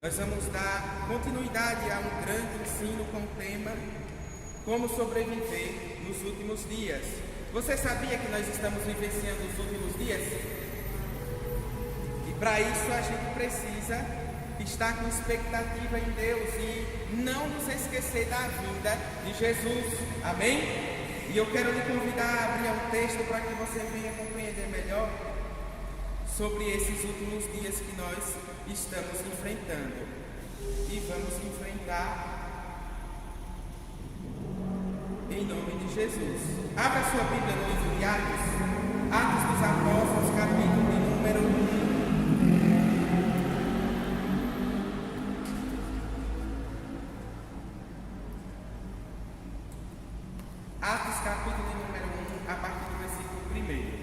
Nós vamos dar continuidade a um grande ensino com o tema Como sobreviver nos últimos dias. Você sabia que nós estamos vivenciando os últimos dias? E para isso a gente precisa estar com expectativa em Deus e não nos esquecer da vinda de Jesus. Amém? E eu quero lhe convidar a abrir um texto para que você venha compreender melhor sobre esses últimos dias que nós estamos enfrentando e vamos enfrentar em nome de Jesus. Abra sua Bíblia no livro de Atos dos Apóstolos, capítulo de número 1. Atos, capítulo de número 1, a partir do versículo 1.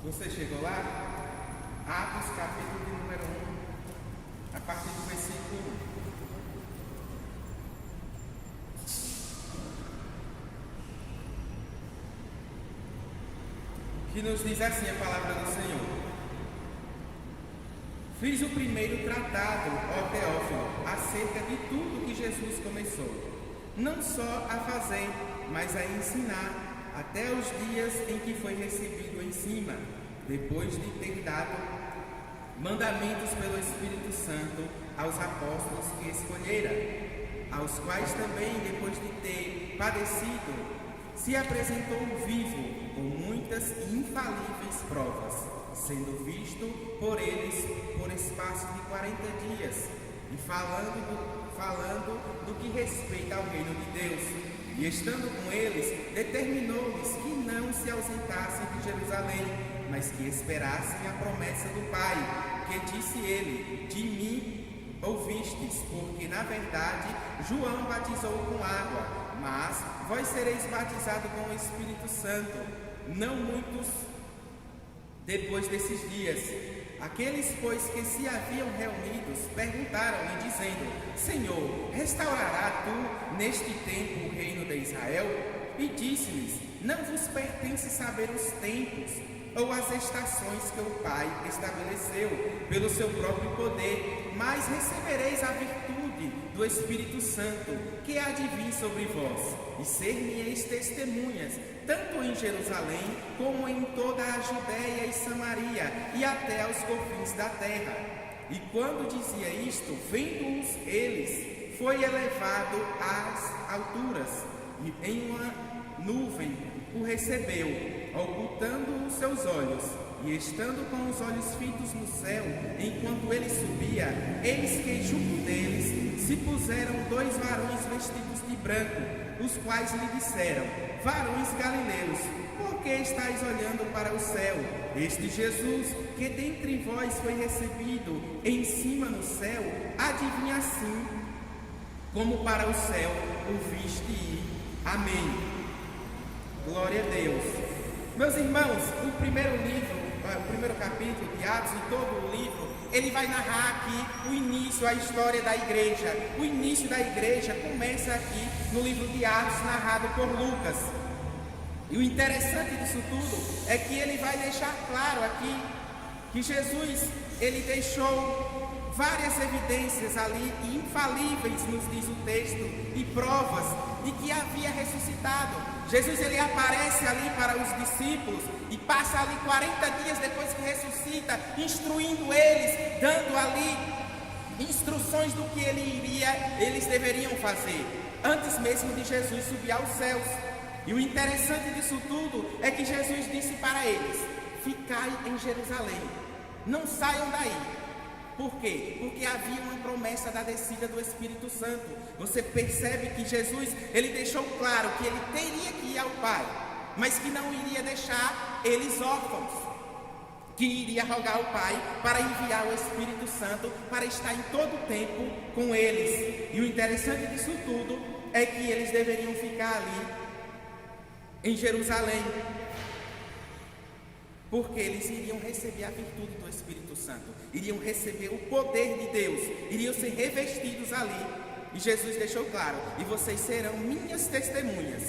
Você chegou lá? Atos, capítulo de número 1, a partir do versículo 1. Que nos diz assim a palavra do Senhor. Fiz o primeiro tratado, ó Teófilo, acerca de tudo que Jesus começou, não só a fazer, mas a ensinar, até os dias em que foi recebido em cima, depois de ter dado mandamentos pelo Espírito Santo aos apóstolos que escolhera, aos quais também, depois de ter padecido, se apresentou vivo com muitas e infalíveis provas, sendo visto por eles por espaço de 40 dias, e falando do que respeita ao reino de Deus. E estando com eles, determinou-lhes que não se ausentassem de Jerusalém, mas que esperassem a promessa do Pai, que disse ele: de mim ouvistes, porque na verdade João batizou com água, mas vós sereis batizados com o Espírito Santo, não muitos depois desses dias. Aqueles, pois, que se haviam reunidos, perguntaram-lhe, dizendo: Senhor, restaurará tu neste tempo o reino de Israel? E disse-lhes: não vos pertence saber os tempos ou as estações que o Pai estabeleceu pelo seu próprio poder, mas recebereis a virtude do Espírito Santo, que há de vir sobre vós, e ser-me-eis testemunhas, tanto em Jerusalém, como em toda a Judéia e Samaria, e até aos confins da terra. E quando dizia isto, vendo-os eles, foi elevado às alturas, e em uma nuvem o recebeu, ocultando os seus olhos. E estando com os olhos fitos no céu, enquanto ele subia, eis que junto deles se puseram 2 varões vestidos de branco, os quais lhe disseram: varões galileus, por que estáis olhando para o céu? Este Jesus, que dentre vós foi recebido em cima no céu, há de vir assim, como para o céu o viste ir. Amém. Glória a Deus. Meus irmãos, o primeiro capítulo de Atos, e todo o livro, ele vai narrar aqui o início, a história da igreja. O início da igreja começa aqui no livro de Atos, narrado por Lucas. E o interessante disso tudo é que ele vai deixar claro aqui que Jesus, ele deixou várias evidências ali, infalíveis, nos diz o texto, e provas de que havia ressuscitado. Jesus, ele aparece ali para os discípulos e passa ali 40 dias depois que ressuscita, instruindo eles, dando ali instruções do que eles deveriam fazer, antes mesmo de Jesus subir aos céus. E o interessante disso tudo é que Jesus disse para eles: ficai em Jerusalém, não saiam daí. Por quê? Porque havia uma promessa da descida do Espírito Santo. Você percebe que Jesus, ele deixou claro que ele teria que ir ao Pai, mas que não iria deixar eles órfãos, que iria rogar ao Pai para enviar o Espírito Santo para estar em todo o tempo com eles. E o interessante disso tudo é que eles deveriam ficar ali em Jerusalém, porque eles iriam receber a virtude do Espírito Santo, iriam receber o poder de Deus, iriam ser revestidos ali. E Jesus deixou claro: e vocês serão minhas testemunhas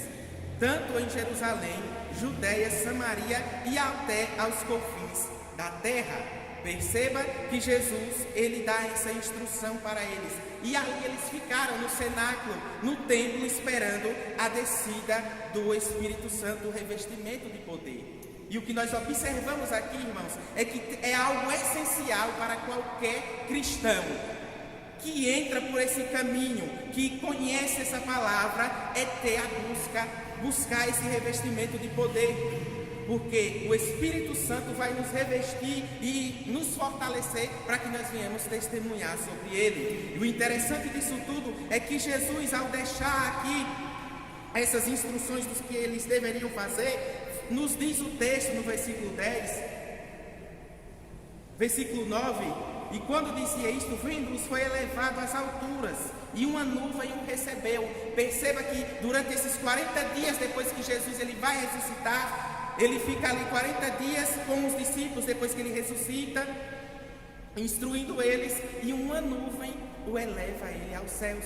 tanto em Jerusalém, Judéia, Samaria e até aos confins da terra. Perceba que Jesus, ele dá essa instrução para eles. E ali eles ficaram no cenáculo, no templo, esperando a descida do Espírito Santo, o revestimento de poder. E o que nós observamos aqui, irmãos, é que é algo essencial para qualquer cristão que entra por esse caminho, que conhece essa palavra, é ter a buscar esse revestimento de poder. Porque o Espírito Santo vai nos revestir e nos fortalecer para que nós venhamos testemunhar sobre Ele. E o interessante disso tudo é que Jesus, ao deixar aqui essas instruções dos que eles deveriam fazer, nos diz o texto no versículo 10, versículo 9: e quando dizia isto, vendo-os, foi elevado às alturas, e uma nuvem o recebeu. Perceba que durante esses 40 dias, depois que Jesus ele vai ressuscitar, ele fica ali 40 dias com os discípulos, depois que ele ressuscita, instruindo eles, e uma nuvem o eleva ele aos céus.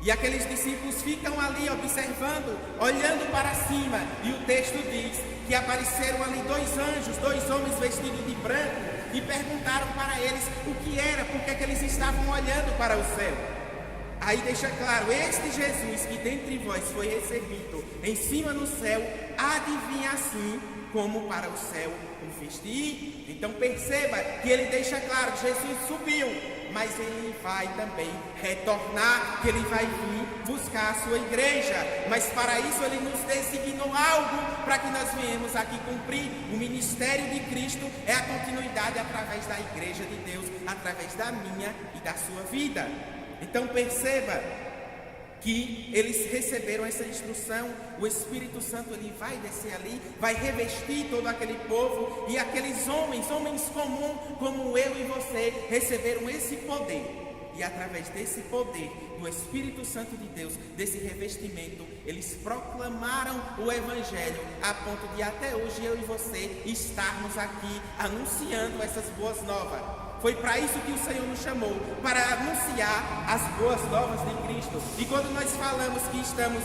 E aqueles discípulos ficam ali observando, olhando para cima, e o texto diz que apareceram ali 2 anjos, 2 homens vestidos de branco, e perguntaram para eles o que era, porque que eles estavam olhando para o céu. Aí deixa claro, este Jesus que dentre vós foi recebido em cima no céu, há de vir assim como para o céu o vestir. Então perceba que ele deixa claro que Jesus subiu, mas ele vai também retornar, que ele vai vir buscar a sua igreja. Mas para isso ele nos designou algo para que nós venhamos aqui cumprir. O ministério de Cristo é a continuidade através da igreja de Deus, através da minha e da sua vida. Então perceba que eles receberam essa instrução. O Espírito Santo ele vai descer ali, vai revestir todo aquele povo, e aqueles homens comuns como eu e você, receberam esse poder, e através desse poder do Espírito Santo de Deus, desse revestimento, eles proclamaram o Evangelho, a ponto de até hoje eu e você estarmos aqui anunciando essas boas novas. Foi para isso que o Senhor nos chamou, para anunciar as boas novas de Cristo. E quando nós falamos que estamos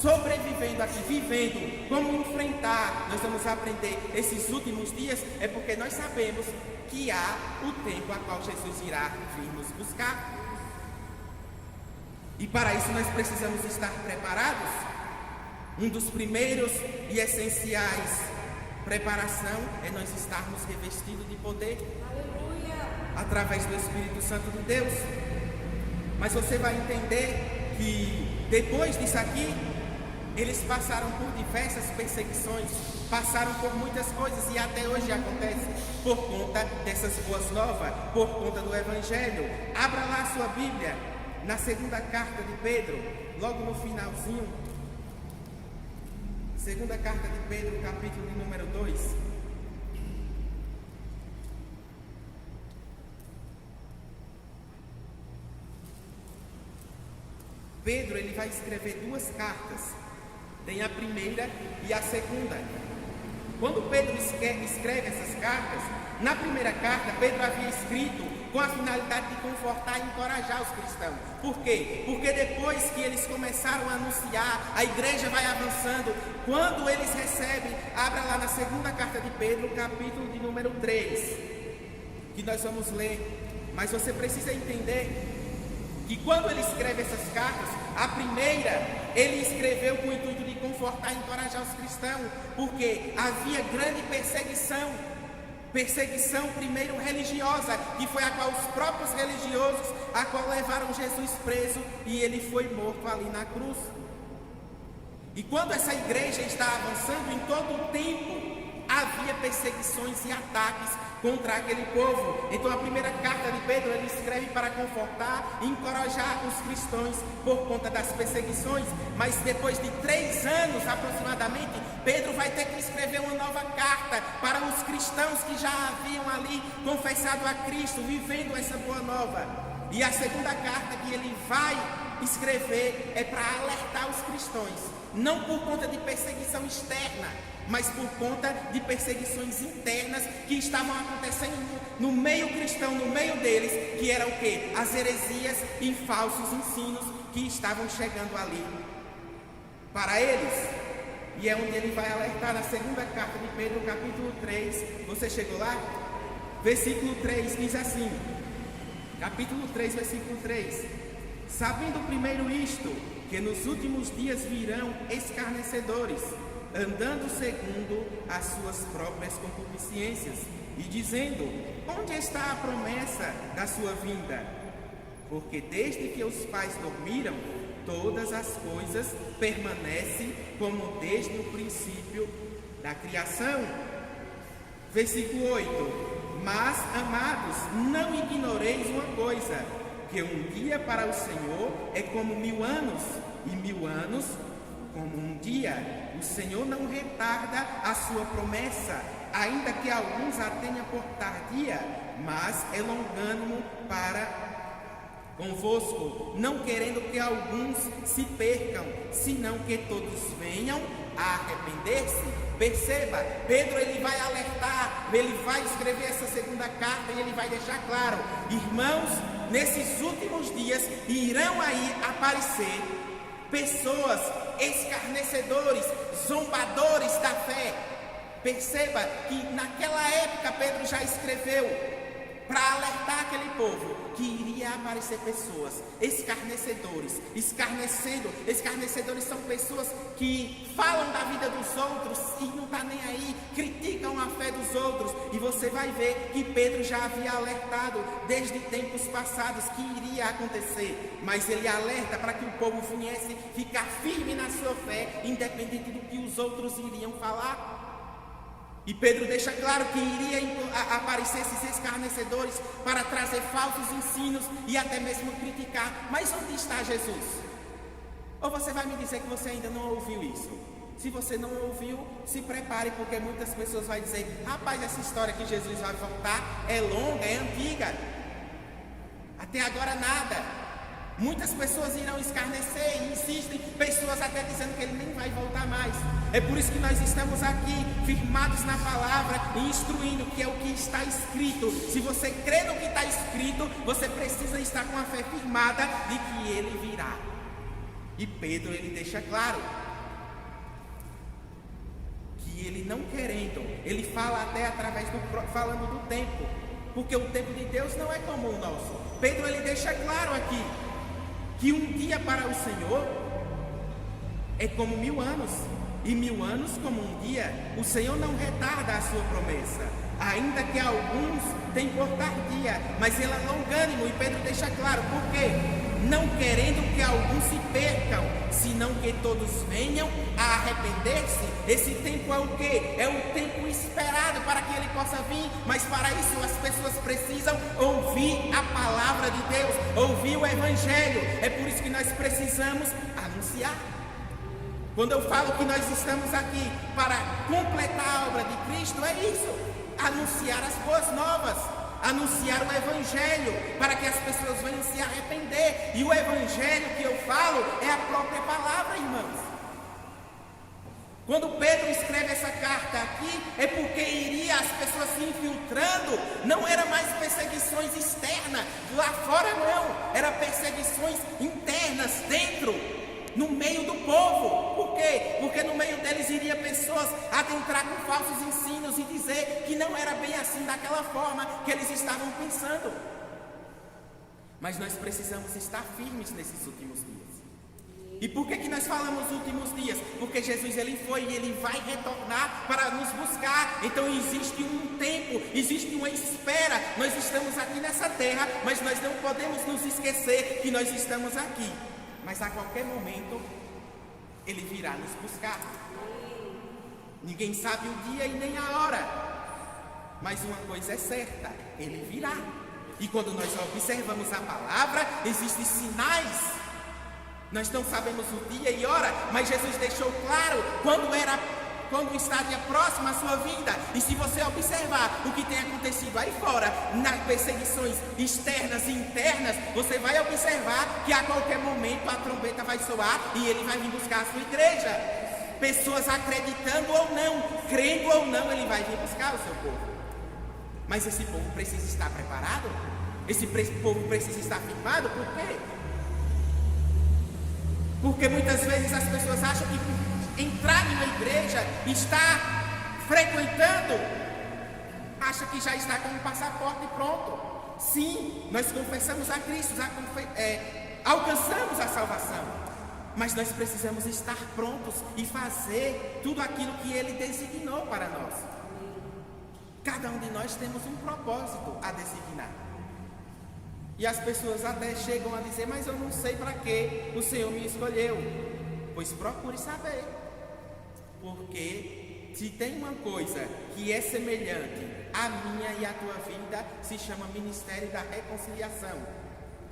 sobrevivendo aqui, vivendo, como enfrentar, nós vamos aprender esses últimos dias, é porque nós sabemos que há o tempo a qual Jesus irá vir nos buscar. E para isso nós precisamos estar preparados. Um dos primeiros e essenciais preparação é nós estarmos revestidos de poder. Através do Espírito Santo de Deus. Mas você vai entender que depois disso aqui, eles passaram por diversas perseguições, passaram por muitas coisas, e até hoje acontece por conta dessas boas novas, por conta do Evangelho. Abra lá a sua Bíblia na segunda carta de Pedro, logo no finalzinho. Segunda carta de Pedro, capítulo de número 2. Pedro ele vai escrever 2 cartas, tem a primeira e a segunda. Quando Pedro escreve essas cartas, na primeira carta Pedro havia escrito com a finalidade de confortar e encorajar os cristãos. Por quê? Porque depois que eles começaram a anunciar, a igreja vai avançando. Quando eles recebem, abra lá na segunda carta de Pedro, capítulo de número 3, que nós vamos ler. Mas você precisa entender que quando ele escreve essas cartas, a primeira, ele escreveu com o intuito de confortar e encorajar os cristãos, porque havia grande perseguição primeiro religiosa, que foi a qual os próprios religiosos, a qual levaram Jesus preso, e ele foi morto ali na cruz. E quando essa igreja está avançando, em todo o tempo, havia perseguições e ataques contra aquele povo. Então a primeira carta de Pedro ele escreve para confortar e encorajar os cristãos por conta das perseguições. Mas depois de 3 anos aproximadamente, Pedro vai ter que escrever uma nova carta para os cristãos que já haviam ali confessado a Cristo, vivendo essa boa nova. E a segunda carta que ele vai escrever é para alertar os cristãos, não por conta de perseguição externa, mas por conta de perseguições internas que estavam acontecendo no meio cristão, no meio deles, que eram o quê? As heresias e falsos ensinos que estavam chegando ali para eles. E é onde ele vai alertar na segunda carta de Pedro, capítulo 3. Você chegou lá? Versículo 3 diz assim, capítulo 3, versículo 3: sabendo primeiro isto, que nos últimos dias virão escarnecedores, andando segundo as suas próprias concupiscências, e dizendo: onde está a promessa da sua vinda? Porque desde que os pais dormiram, todas as coisas permanecem como desde o princípio da criação. Versículo 8: mas, amados, não ignoreis uma coisa, que um dia para o Senhor é como 1000 anos, e 1000 anos como um dia. O Senhor não retarda a sua promessa, ainda que alguns a tenham por tardia, mas é longânimo para convosco, não querendo que alguns se percam, senão que todos venham a arrepender-se. Perceba, Pedro ele vai alertar, ele vai escrever essa segunda carta e ele vai deixar claro: irmãos, nesses últimos dias irão aí aparecer pessoas escarnecedores, zombadores da fé. Perceba que naquela época Pedro já escreveu para alertar aquele povo que iria aparecer pessoas escarnecedores, escarnecedores são pessoas que falam da vida dos outros e não está nem aí, criticam a fé dos outros. E você vai ver que Pedro já havia alertado desde tempos passados que iria acontecer, mas ele alerta para que o povo viesse ficar firme na sua fé, independente do que os outros iriam falar. E Pedro deixa claro que iria aparecer esses escarnecedores para trazer falsos ensinos e até mesmo criticar. Mas onde está Jesus? Ou você vai me dizer que você ainda não ouviu isso? Se você não ouviu, se prepare, porque muitas pessoas vão dizer: rapaz, essa história que Jesus vai voltar é longa, é antiga, até agora nada. Muitas pessoas irão escarnecer e insistem, pessoas até dizendo que ele nem vai voltar mais. É por isso que nós estamos aqui, firmados na palavra e instruindo que é o que está escrito. Se você crê no que está escrito, você precisa estar com a fé firmada de que ele virá. E Pedro ele deixa claro que ele não querendo, ele fala até através falando do tempo, porque o tempo de Deus não é como o nosso. Pedro ele deixa claro aqui que um dia para o Senhor é como 1000 anos, e 1000 anos como um dia. O Senhor não retarda a sua promessa, ainda que alguns tenham por tardia, mas ele é longânimo. E Pedro deixa claro, por quê? Não querendo que alguns se percam, senão que todos venham a arrepender-se. Esse tempo é o quê? É o tempo esperado para que ele possa vir, mas para isso as pessoas precisam ouvir a palavra de Deus, ouvir o Evangelho. É por isso que nós precisamos anunciar. Quando eu falo que nós estamos aqui para completar a obra de Cristo, é isso: anunciar as boas novas, anunciar o Evangelho, para que as pessoas venham se arrepender. E o Evangelho que eu falo é a própria palavra, irmãos. Quando Pedro escreve essa carta aqui, é porque iria as pessoas se infiltrando. Não era mais perseguições externas, lá fora não, era perseguições internas, dentro, no meio do povo. Por quê? Porque no meio deles iria pessoas adentrar com falsos ensinos e dizer que não era bem assim, daquela forma que eles estavam pensando. Mas nós precisamos estar firmes nesses últimos dias. E por que nós falamos últimos dias? Porque Jesus ele foi e ele vai retornar para nos buscar. Então existe um tempo, existe uma espera. Nós estamos aqui nessa terra, mas nós não podemos nos esquecer que nós estamos aqui. Mas a qualquer momento ele virá nos buscar. Ninguém sabe o dia e nem a hora, mas uma coisa é certa: ele virá. E quando nós observamos a palavra, existem sinais. Nós não sabemos o dia e hora, mas Jesus deixou claro quando estaria próximo à sua vinda. E se você observar o que tem acontecido aí fora, nas perseguições externas e internas, você vai observar que a qualquer momento a trombeta vai soar e ele vai vir buscar a sua igreja. Pessoas acreditando ou não, crendo ou não, ele vai vir buscar o seu povo. Mas esse povo precisa estar preparado, esse povo precisa estar firmado. Por quê? Porque muitas vezes as pessoas acham que entrar em uma igreja, estar frequentando, acha que já está com um passaporte pronto. Sim, nós confessamos a Cristo, alcançamos a salvação, mas nós precisamos estar prontos e fazer tudo aquilo que Ele designou para nós. Cada um de nós temos um propósito a designar. E as pessoas até chegam a dizer: mas eu não sei para que o Senhor me escolheu. Pois procure saber. Porque se tem uma coisa que é semelhante à minha e à tua vida, se chama Ministério da Reconciliação.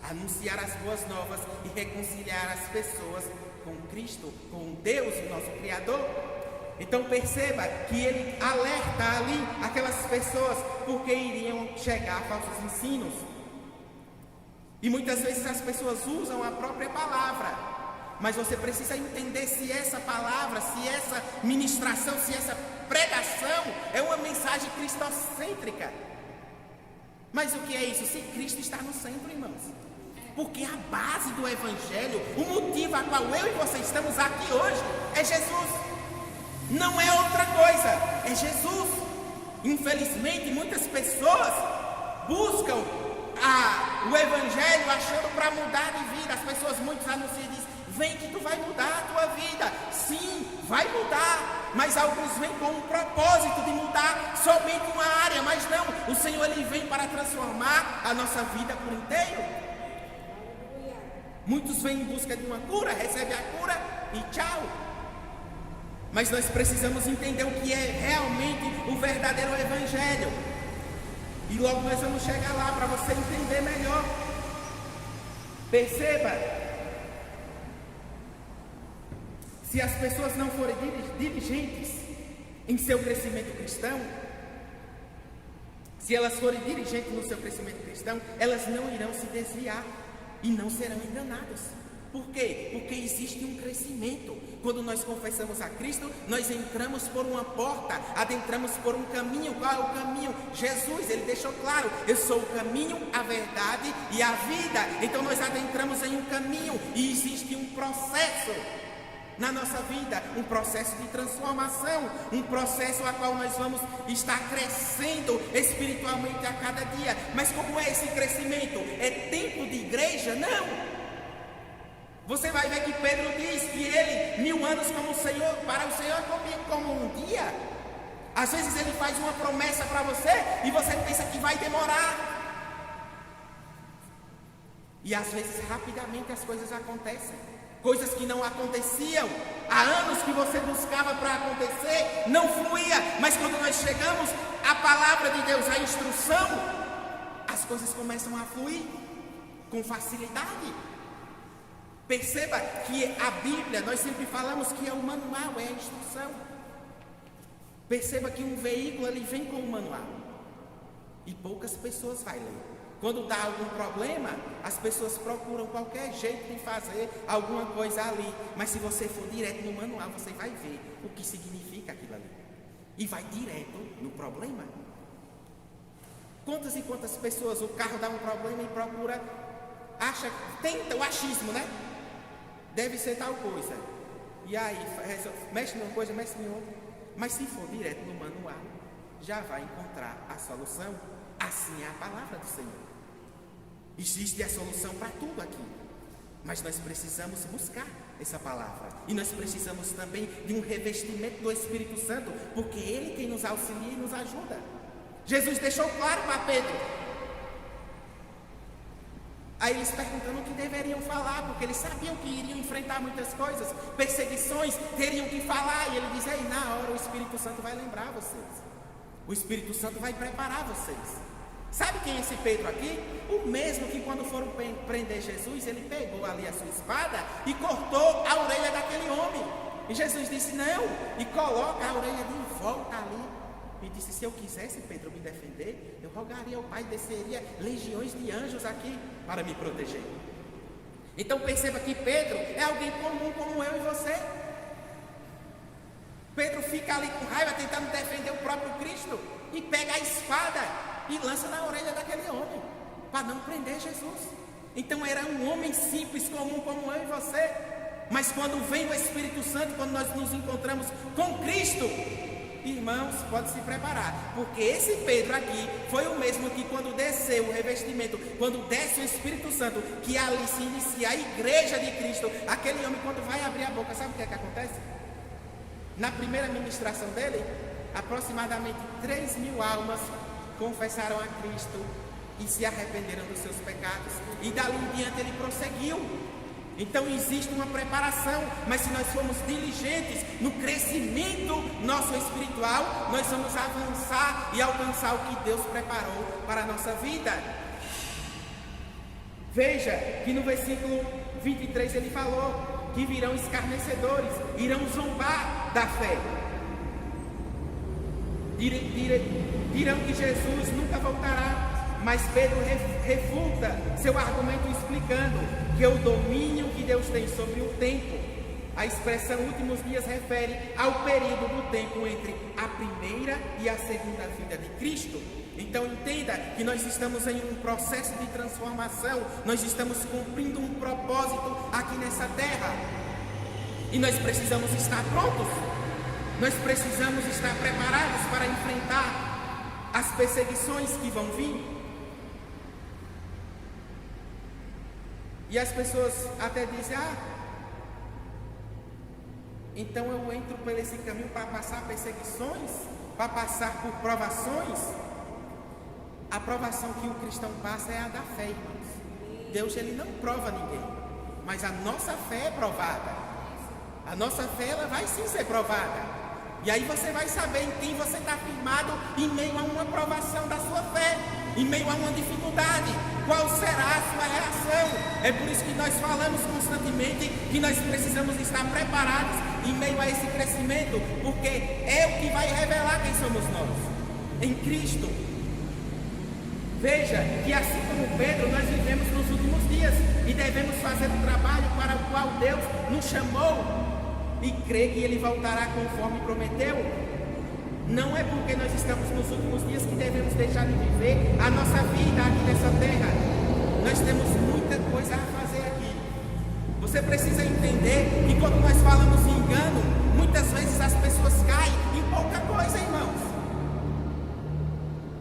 Anunciar as boas novas e reconciliar as pessoas com Cristo, com Deus, o nosso Criador. Então perceba que ele alerta ali aquelas pessoas, porque iriam chegar falsos ensinos. E muitas vezes as pessoas usam a própria palavra, mas você precisa entender se essa palavra, se essa ministração, se essa pregação é uma mensagem cristocêntrica. Mas o que é isso? Se Cristo está no centro, irmãos. Porque a base do Evangelho, o motivo a qual eu e você estamos aqui hoje, é Jesus. Não é outra coisa, é Jesus. Infelizmente, muitas pessoas buscam o Evangelho achando para mudar de vida. As pessoas, muitos anunciam e dizem: vem que tu vai mudar a tua vida. Sim, vai mudar, mas alguns vêm com um propósito de mudar somente uma área, mas não, o Senhor ele vem para transformar a nossa vida por inteiro. Muitos vêm em busca de uma cura, recebem a cura e tchau. Mas nós precisamos entender o que é realmente o verdadeiro Evangelho. E logo nós vamos chegar lá para você entender melhor. Perceba, se as pessoas não forem diligentes em seu crescimento cristão, se elas forem diligentes no seu crescimento cristão, elas não irão se desviar e não serão enganadas. Por quê? Porque existe um crescimento. Quando nós confessamos a Cristo, nós entramos por uma porta, adentramos por um caminho. Qual é o caminho? Jesus, ele deixou claro: eu sou o caminho, a verdade e a vida. Então nós adentramos em um caminho e existe um processo na nossa vida, um processo de transformação, um processo a qual nós vamos estar crescendo espiritualmente a cada dia. Mas como é esse crescimento? É tempo de igreja? Não! Você vai ver que Pedro diz que ele, 1000 anos como o Senhor, para o Senhor é como um dia. Às vezes ele faz uma promessa para você e você pensa que vai demorar. E às vezes rapidamente as coisas acontecem. Coisas que não aconteciam há anos, que você buscava para acontecer, não fluía. Mas quando nós chegamos à palavra de Deus, à instrução, as coisas começam a fluir com facilidade. Perceba que a Bíblia, nós sempre falamos que é o manual, é a instrução. Perceba que um veículo ele vem com o manual e poucas pessoas vão ler. Quando dá algum problema, as pessoas procuram qualquer jeito de fazer alguma coisa ali. Mas se você for direto no manual, você vai ver o que significa aquilo ali. E vai direto no problema. Quantas e quantas pessoas o carro dá um problema e procura, tenta o achismo, né? Deve ser tal coisa. E aí, mexe numa coisa, mexe em outra. Mas se for direto no manual, já vai encontrar a solução. Assim é a palavra do Senhor. Existe a solução para tudo aqui. Mas nós precisamos buscar essa palavra. E nós precisamos também de um revestimento do Espírito Santo, porque Ele quem nos auxilia e nos ajuda. Jesus deixou claro para Pedro. Aí eles perguntando o que deveriam falar, porque eles sabiam que iriam enfrentar muitas coisas, perseguições, teriam que falar. E ele diz: aí na hora o Espírito Santo vai lembrar vocês. O Espírito Santo vai preparar vocês. Sabe quem é esse Pedro aqui? O mesmo que quando foram prender Jesus, ele pegou ali a sua espada e cortou a orelha daquele homem. E Jesus disse: não, e coloca a orelha de volta ali. E disse: se eu quisesse, Pedro, me defender, eu rogaria ao Pai, desceria legiões de anjos aqui para me proteger. Então perceba que Pedro é alguém comum como eu e você. Pedro fica ali com raiva tentando defender o próprio Cristo e pega a espada e lança na orelha daquele homem para não prender Jesus. Então era um homem simples, comum como eu e você. Mas quando vem o Espírito Santo, quando nós nos encontramos com Cristo, irmãos, pode se preparar, porque esse Pedro aqui foi o mesmo que quando desceu o revestimento, quando desce o Espírito Santo, que ali se inicia a igreja de Cristo, aquele homem quando vai abrir a boca, sabe o que é que acontece? Na primeira ministração dele, aproximadamente 3.000 almas confessaram a Cristo e se arrependeram dos seus pecados, e dali em diante ele prosseguiu. Então existe uma preparação, mas se nós formos diligentes no crescimento nosso espiritual, nós vamos avançar e alcançar o que Deus preparou para a nossa vida. Veja que no versículo 23 ele falou que virão escarnecedores, irão zombar da fé, dirão que Jesus nunca voltará. Mas Pedro refuta seu argumento explicando que o domínio que Deus tem sobre o tempo, a expressão últimos dias refere ao período do tempo entre a primeira e a segunda vinda de Cristo. Então entenda que nós estamos em um processo de transformação, nós estamos cumprindo um propósito aqui nessa terra, e nós precisamos estar prontos, nós precisamos estar preparados para enfrentar as perseguições que vão vir. E as pessoas até dizem, então eu entro por esse caminho para passar perseguições, para passar por provações. A provação que o cristão passa é a da fé, irmãos. Deus, ele não prova ninguém, mas a nossa fé é provada. A nossa fé, ela vai sim ser provada. E aí você vai saber em quem você está firmado em meio a uma provação da sua fé, em meio a uma dificuldade. Qual será a sua reação? É por isso que nós falamos constantemente que nós precisamos estar preparados em meio a esse crescimento, porque é o que vai revelar quem somos nós em Cristo. Veja que assim como Pedro, nós vivemos nos últimos dias e devemos fazer o trabalho para o qual Deus nos chamou e crer que Ele voltará conforme prometeu. Não é porque nós estamos nos últimos dias que devemos deixar de viver a nossa vida aqui nessa terra. Nós temos muita coisa a fazer aqui. Você precisa entender que quando nós falamos em engano, muitas vezes as pessoas caem em pouca coisa, irmãos.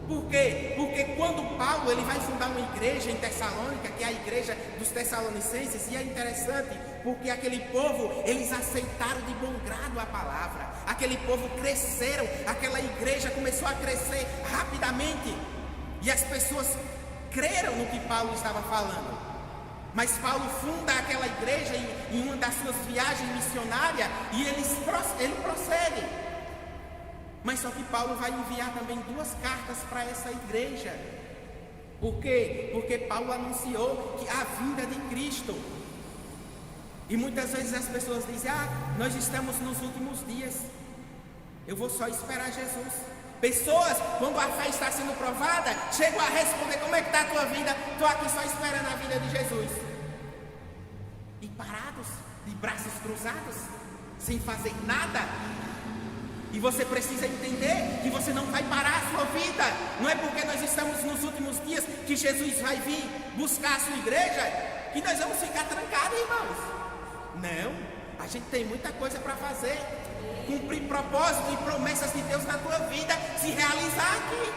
Por quê? Porque quando Paulo ele vai fundar uma igreja em Tessalônica, que é a igreja dos Tessalonicenses, e é interessante, porque aquele povo, eles aceitaram de bom grado a palavra, aquele povo cresceram, aquela igreja começou a crescer rapidamente, e as pessoas creram no que Paulo estava falando. Mas Paulo funda aquela igreja em uma das suas viagens missionárias, e ele prossegue. Mas só que Paulo vai enviar também 2 cartas para essa igreja. Por quê? Porque Paulo anunciou que a vinda de Cristo. E muitas vezes as pessoas dizem, nós estamos nos últimos dias, eu vou só esperar Jesus. Pessoas, quando a fé está sendo provada, chegam a responder, como é que está a tua vida? Estou aqui só esperando a vinda de Jesus. E parados, de braços cruzados, sem fazer nada. E você precisa entender que você não vai parar a sua vida. Não é porque nós estamos nos últimos dias que Jesus vai vir buscar a sua igreja que nós vamos ficar trancados, irmãos. Não, a gente tem muita coisa para fazer. Cumprir propósito e promessas de Deus na tua vida se realizar aqui.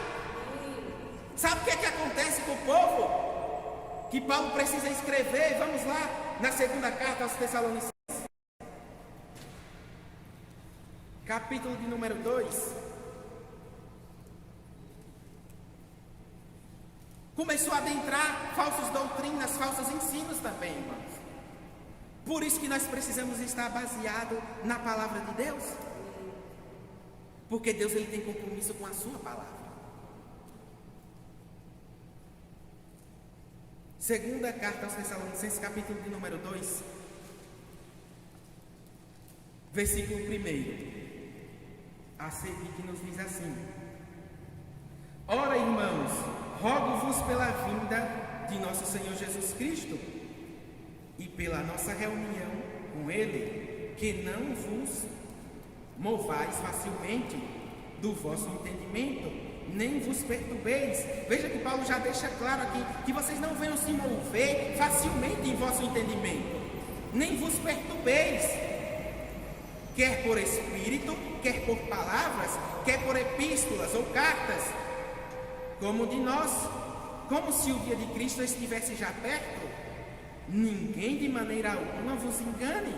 Sabe o que é que acontece com o povo? Que Paulo precisa escrever, vamos lá, na segunda carta aos Tessalonicenses, capítulo de número 2. Começou a adentrar falsas doutrinas, falsos ensinos também, irmãos. Por isso que nós precisamos estar baseados na palavra de Deus. Porque Deus ele tem compromisso com a sua palavra. Segunda carta aos Tessalonicenses, capítulo de número 2, versículo 1. A seguir que nos diz assim: ora, irmãos, rogo-vos pela vinda de nosso Senhor Jesus Cristo e pela nossa reunião com Ele, que não vos movais facilmente do vosso entendimento, nem vos perturbeis. Veja que Paulo já deixa claro aqui que vocês não venham se mover facilmente em vosso entendimento. nem vos perturbeis, quer por espírito, quer por palavras, quer por epístolas ou cartas, como se o dia de Cristo estivesse já perto. Ninguém de maneira alguma vos engane,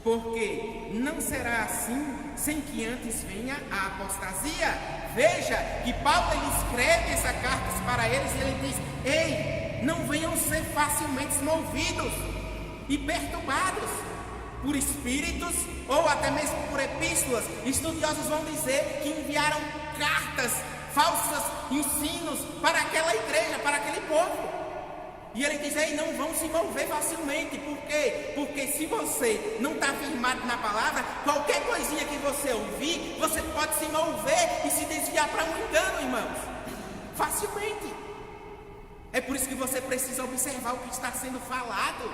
porque não será assim sem que antes venha a apostasia. Veja que Paulo ele escreve essa carta para eles e ele diz: ei, não venham ser facilmente movidos e perturbados por espíritos ou até mesmo por epístolas. Estudiosos vão dizer que enviaram cartas, falsos ensinos para aquela igreja, para aquele povo. E ele diz: ei, não vão se mover facilmente. Por quê? Porque se você não está firmado na palavra, qualquer coisinha que você ouvir, você pode se mover e se desviar para um engano, irmãos. Facilmente. É por isso que você precisa observar o que está sendo falado.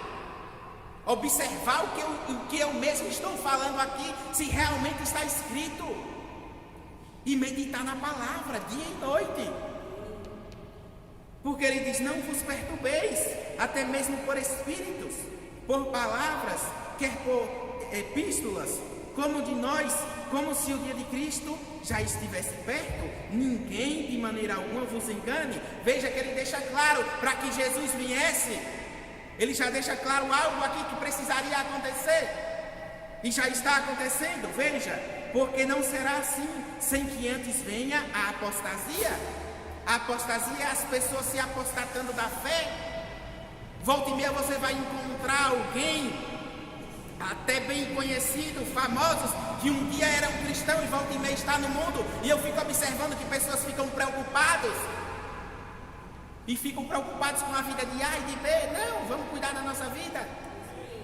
Observar o que eu mesmo estou falando aqui, se realmente está escrito. E meditar na palavra, dia e noite. Porque ele diz: não vos perturbeis, até mesmo por espíritos, por palavras, quer por epístolas, como de nós, como se o dia de Cristo já estivesse perto. Ninguém de maneira alguma vos engane. Veja que ele deixa claro, para que Jesus viesse, ele já deixa claro algo aqui que precisaria acontecer, e já está acontecendo. Veja, porque não será assim sem que antes venha a apostasia. A apostasia é as pessoas se apostatando da fé. Volta e meia você vai encontrar alguém, até bem conhecido, famosos, que um dia era um cristão e volta e meia está no mundo. E eu fico observando que pessoas ficam preocupadas. E ficam preocupados com a vida de A e de B. Não, vamos cuidar da nossa vida,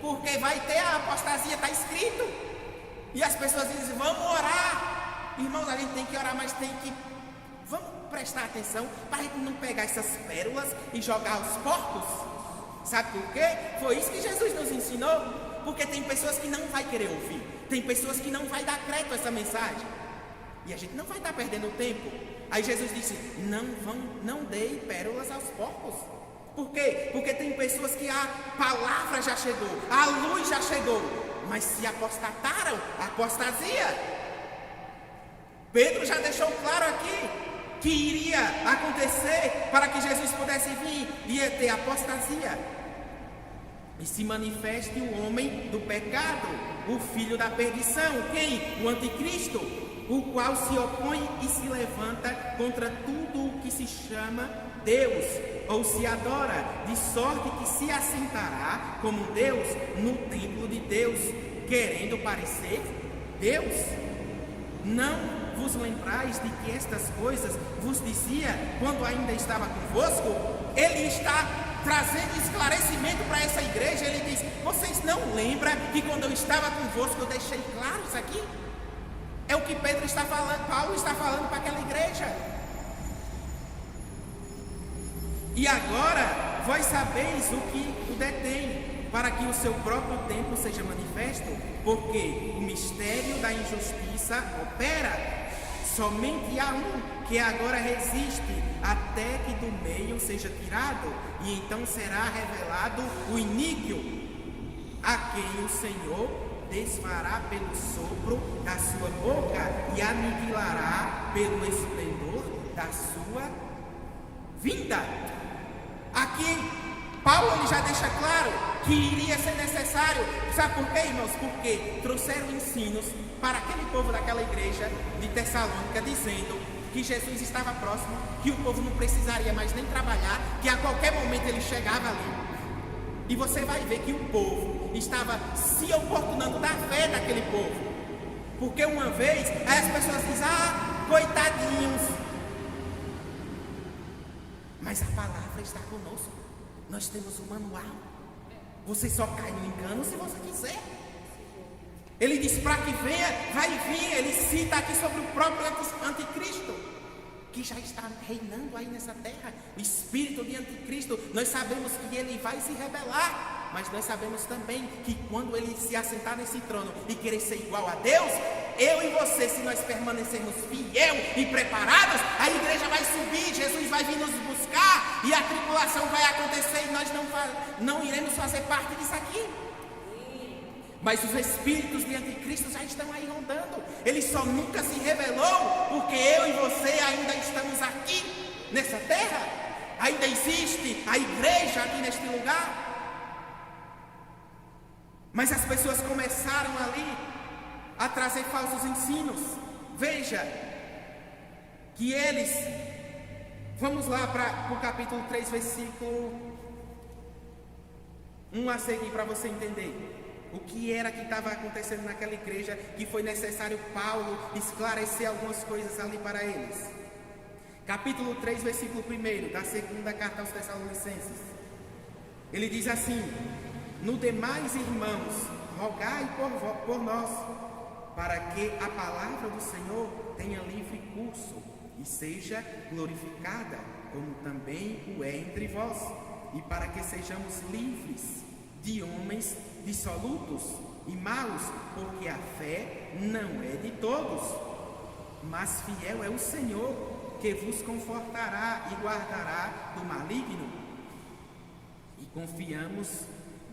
porque vai ter a apostasia, está escrito. E as pessoas dizem: vamos orar. Irmãos, a gente tem que orar, mas tem que... vamos prestar atenção para a gente não pegar essas pérolas e jogar aos porcos. Sabe por quê? Foi isso que Jesus nos ensinou. Porque tem pessoas que não vai querer ouvir, tem pessoas que não vai dar crédito a essa mensagem, e a gente não vai estar perdendo tempo. Aí Jesus disse: não deem pérolas aos porcos. Por quê? Porque tem pessoas que a palavra já chegou, a luz já chegou, mas se apostataram, apostasia. Pedro já deixou claro aqui que iria acontecer para que Jesus pudesse vir, ia ter apostasia. E se manifeste o homem do pecado, o filho da perdição. Quem? O anticristo, o qual se opõe e se levanta contra tudo o que se chama Deus ou se adora, de sorte que se assentará como Deus no templo de Deus, querendo parecer Deus. Não vos lembrais de que estas coisas vos dizia quando ainda estava convosco? Ele está trazendo esclarecimento para essa igreja. Ele diz: vocês não lembram que quando eu estava convosco eu deixei claro isso aqui? É o que Pedro está falando, Paulo está falando para aquela igreja. E agora vós sabeis o que o detém, para que o seu próprio tempo seja manifesto, porque o mistério da injustiça opera. Somente há um que agora resiste, até que do meio seja tirado, e então será revelado o iníquo, a quem o Senhor desfará pelo sopro da sua boca e aniquilará pelo esplendor da sua vinda. Aqui Paulo ele já deixa claro que iria ser necessário. Sabe por quê, irmãos? Porque trouxeram ensinos para aquele povo daquela igreja de Tessalônica, dizendo que Jesus estava próximo, que o povo não precisaria mais nem trabalhar, que a qualquer momento ele chegava ali. E você vai ver que o povo estava se oportunando da fé daquele povo. Porque uma vez, aí as pessoas dizem: ah, coitadinhos. Mas a palavra está conosco. Nós temos um manual. Você só cai no engano se você quiser. Ele diz para que venha, vai vir. Ele cita aqui sobre o próprio anticristo, que já está reinando aí nessa terra. O espírito de anticristo, nós sabemos que ele vai se rebelar, mas nós sabemos também que quando ele se assentar nesse trono e querer ser igual a Deus, eu e você, se nós permanecermos fiel e preparados, a igreja vai subir, Jesus vai vir nos buscar e a tribulação vai acontecer e nós não iremos fazer parte disso aqui. Mas os espíritos de anticristo já estão aí rondando. Ele só nunca se revelou porque eu e você ainda estamos aqui nessa terra. Ainda existe a igreja aqui neste lugar. Mas as pessoas começaram ali a trazer falsos ensinos. Veja que eles, vamos lá para o capítulo 3, versículo 1 a seguir, para você entender o que era que estava acontecendo naquela igreja, que foi necessário Paulo esclarecer algumas coisas ali para eles. Capítulo 3, versículo 1 da segunda carta aos Tessalonicenses. Ele diz assim: no demais, irmãos, rogai por nós, para que a palavra do Senhor tenha livre curso e seja glorificada, como também o é entre vós, e para que sejamos livres de homens dissolutos e maus, porque a fé não é de todos, mas fiel é o Senhor, que vos confortará e guardará do maligno. E confiamos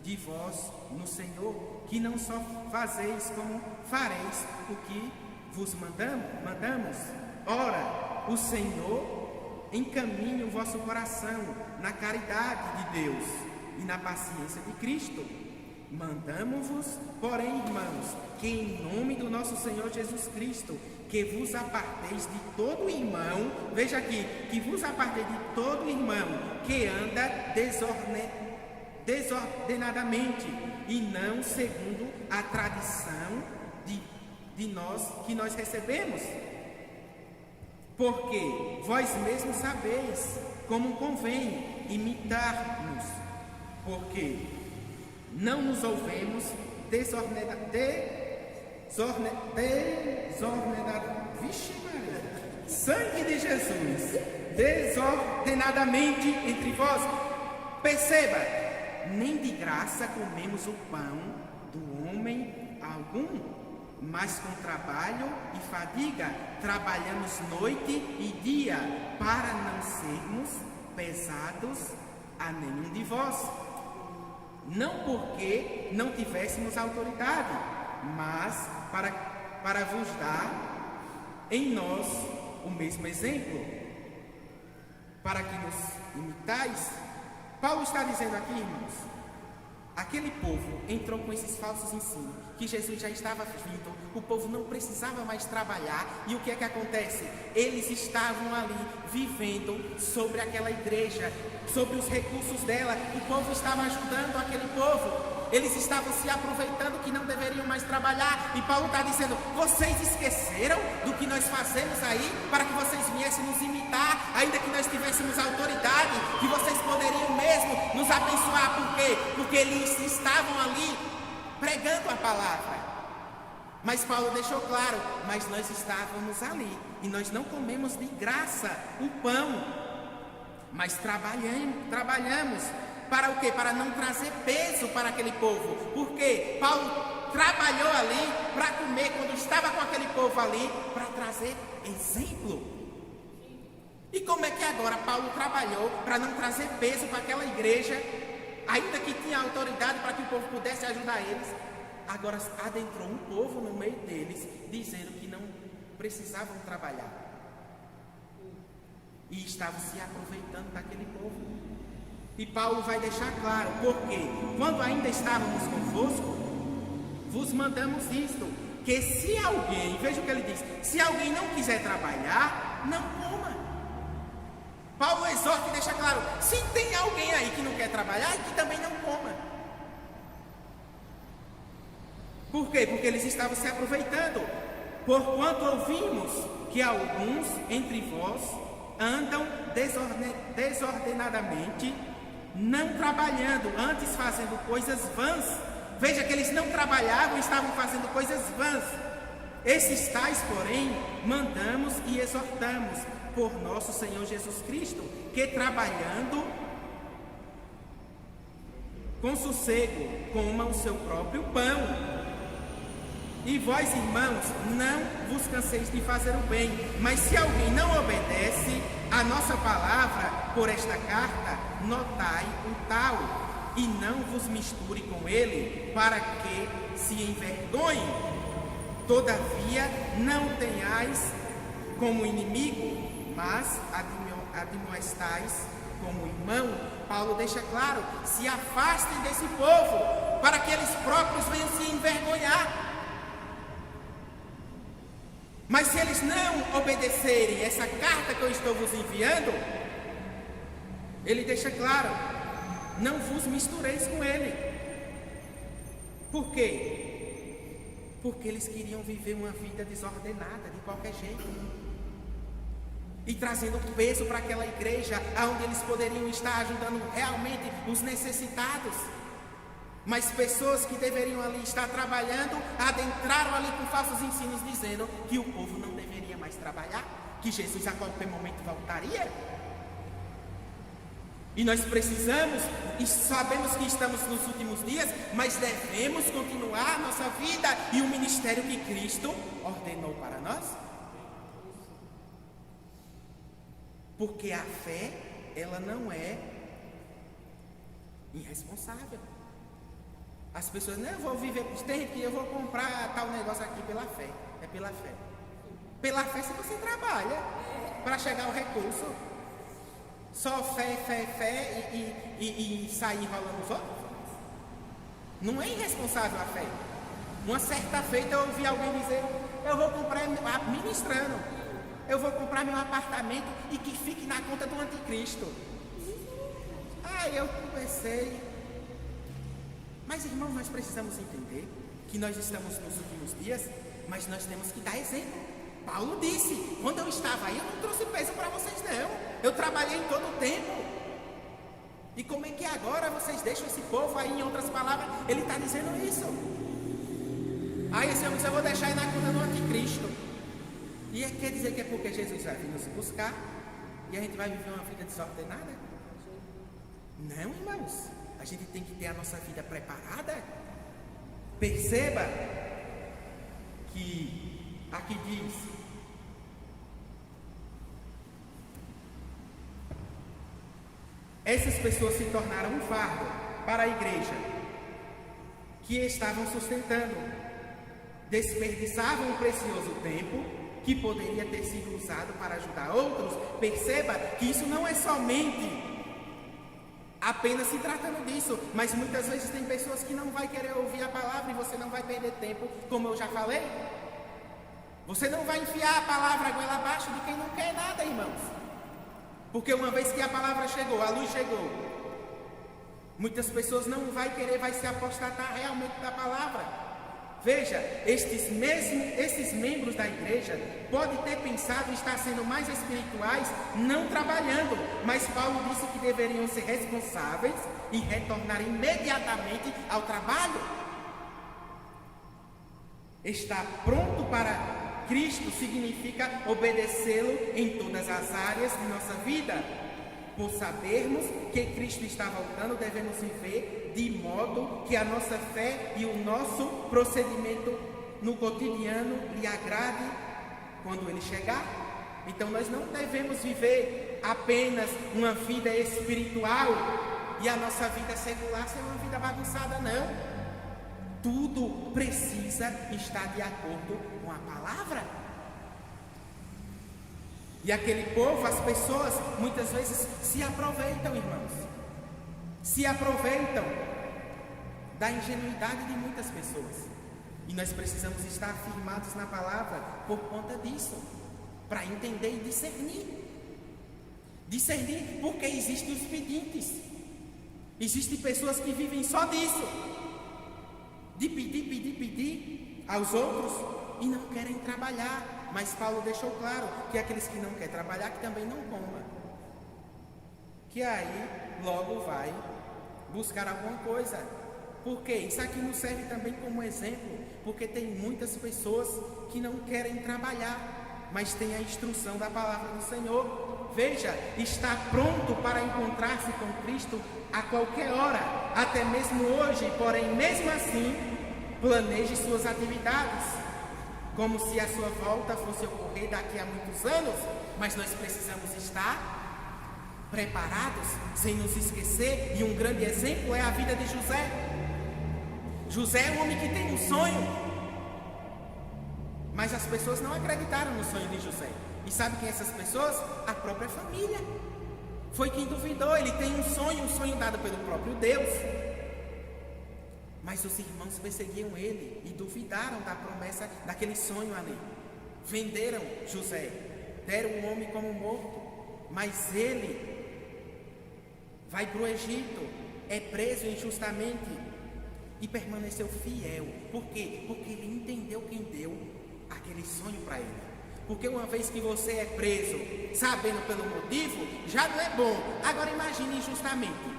de vós no Senhor, que não só fazeis, como fareis o que vos mandamos. Ora, o Senhor encaminha o vosso coração na caridade de Deus e na paciência de Cristo. Mandamos-vos, porém, irmãos, que em nome do nosso Senhor Jesus Cristo, que vos aparteis de todo irmão, veja aqui, que vos aparteis de todo irmão que anda desordenadamente, e não segundo a tradição de nós que nós recebemos. Porque vós mesmos sabeis como convém imitar-nos, porque não nos ouvemos vixe Maria, sangue de Jesus, desordenadamente entre vós. Perceba, nem de graça comemos o pão do homem algum, mas com trabalho e fadiga trabalhamos noite e dia, para não sermos pesados a nenhum de vós. Não porque não tivéssemos autoridade, mas para vos dar em nós o mesmo exemplo, para que nos imitais. Paulo está dizendo aqui, irmãos, aquele povo entrou com esses falsos ensinos, que Jesus já estava vindo, o povo não precisava mais trabalhar, e o que é que acontece? Eles estavam ali vivendo sobre aquela igreja, sobre os recursos dela. O povo estava ajudando aquele povo, eles estavam se aproveitando que não deveriam mais trabalhar, e Paulo está dizendo: vocês esqueceram do que nós fazemos aí, para que vocês viessem nos imitar, ainda que nós tivéssemos autoridade, que vocês poderiam mesmo nos abençoar. Por quê? Porque eles estavam ali pregando a palavra. Mas Paulo deixou claro: mas nós estávamos ali, e nós não comemos de graça o pão, mas trabalhamos. Para o quê? Para não trazer peso para aquele povo. Porque Paulo trabalhou ali para comer, quando estava com aquele povo ali, para trazer exemplo. E como é que agora Paulo trabalhou para não trazer peso para aquela igreja, ainda que tinha autoridade para que o povo pudesse ajudar eles? Agora adentrou um povo no meio deles, dizendo que não precisavam trabalhar, e estavam se aproveitando daquele povo. E Paulo vai deixar claro: porque quando ainda estávamos convosco, vos mandamos isto, que se alguém, veja o que ele diz, se alguém não quiser trabalhar, não coma. Paulo exorta e deixa claro: se tem alguém aí que não quer trabalhar, que também não coma. Por quê? Porque eles estavam se aproveitando. Porquanto ouvimos que alguns entre vós andam desordenadamente, não trabalhando, antes fazendo coisas vãs. Veja que eles não trabalhavam, estavam fazendo coisas vãs. Esses tais, porém, mandamos e exortamos por nosso Senhor Jesus Cristo, que trabalhando com sossego comam o seu próprio pão. E vós, irmãos, não vos canseis de fazer o bem, mas se alguém não obedece a nossa palavra por esta carta, notai o tal, e não vos misture com ele, para que se envergonhe. Todavia, não tenhais como inimigo, mas admoestais como irmão. Paulo deixa claro: se afastem desse povo, para que eles próprios venham se envergonhar. Mas se eles não obedecerem essa carta que eu estou vos enviando, ele deixa claro: não vos mistureis com ele. Por quê? Porque eles queriam viver uma vida desordenada, de qualquer jeito, e trazendo peso para aquela igreja, onde eles poderiam estar ajudando realmente os necessitados. Mas pessoas que deveriam ali estar trabalhando, adentraram ali com falsos ensinos, dizendo que o povo não deveria mais trabalhar, que Jesus a qualquer momento voltaria. E nós precisamos, e sabemos que estamos nos últimos dias, mas devemos continuar nossa vida e o ministério que Cristo ordenou para nós. Porque a fé, ela não é irresponsável. As pessoas, não, eu vou viver, tem gente que eu vou comprar tal negócio aqui pela fé. É pela fé. Pela fé se você trabalha para chegar ao recurso. Só fé e sair enrolando os outros. Não é irresponsável a fé. Uma certa feita eu ouvi alguém dizer: eu vou comprar, ministrando, eu vou comprar meu apartamento e que fique na conta do anticristo. Aí eu comecei. Mas irmãos, nós precisamos entender que nós estamos nos últimos dias, mas nós temos que dar exemplo. Paulo disse: quando eu estava aí, eu não trouxe peso para vocês não, eu trabalhei em todo o tempo. E como é que agora vocês deixam esse povo aí? Em outras palavras, ele está dizendo isso. Aí esse homem diz: eu vou deixar aí na conta do anticristo. E quer dizer que é porque Jesus vai vir nos buscar e a gente vai viver uma vida desordenada? Não, irmãos. A gente tem que ter a nossa vida preparada. Perceba que aqui diz: essas pessoas se tornaram um fardo para a igreja que estavam sustentando, desperdiçavam um precioso tempo que poderia ter sido usado para ajudar outros. Perceba que isso não é somente apenas se tratando disso, mas muitas vezes tem pessoas que não vai querer ouvir a palavra e você não vai perder tempo, como eu já falei. Você não vai enfiar a palavra goela abaixo de quem não quer nada, irmãos. Porque uma vez que a palavra chegou, a luz chegou, muitas pessoas não vai querer, vai se apostatar realmente da palavra. Veja, esses membros da igreja podem ter pensado em estar sendo mais espirituais, não trabalhando, mas Paulo disse que deveriam ser responsáveis e retornar imediatamente ao trabalho. Estar pronto para Cristo significa obedecê-lo em todas as áreas de nossa vida. Por sabermos que Cristo está voltando, devemos viver de modo que a nossa fé e o nosso procedimento no cotidiano lhe agrade quando ele chegar. Então nós não devemos viver apenas uma vida espiritual e a nossa vida secular ser uma vida bagunçada, não. Tudo precisa estar de acordo com a palavra. E aquele povo, as pessoas, muitas vezes se aproveitam, irmãos. Se aproveitam da ingenuidade de muitas pessoas. E nós precisamos estar afirmados na palavra por conta disso, para entender e discernir. Discernir porque existem os pedintes. Existem pessoas que vivem só disso, de pedir aos outros e não querem trabalhar. Mas Paulo deixou claro que aqueles que não querem trabalhar, que também não comam. Que aí logo vai buscar alguma coisa. Por quê? Isso aqui nos serve também como exemplo, porque tem muitas pessoas que não querem trabalhar, mas têm a instrução da palavra do Senhor. Veja, está pronto para encontrar-se com Cristo a qualquer hora, até mesmo hoje, porém mesmo assim, planeje suas atividades, como se a sua volta fosse ocorrer daqui a muitos anos, mas nós precisamos estar preparados, sem nos esquecer, e um grande exemplo é a vida de José. José é um homem que tem um sonho, mas as pessoas não acreditaram no sonho de José. E sabe quem essas pessoas? A própria família. Foi quem duvidou. Ele tem um sonho dado pelo próprio Deus. Mas os irmãos perseguiam ele e duvidaram da promessa daquele sonho ali. Venderam José, deram o homem como morto. Mas ele vai para o Egito, é preso injustamente e permaneceu fiel. Por quê? Porque ele entendeu quem deu aquele sonho para ele. Porque uma vez que você é preso, sabendo pelo motivo, já não é bom. Agora imagine injustamente.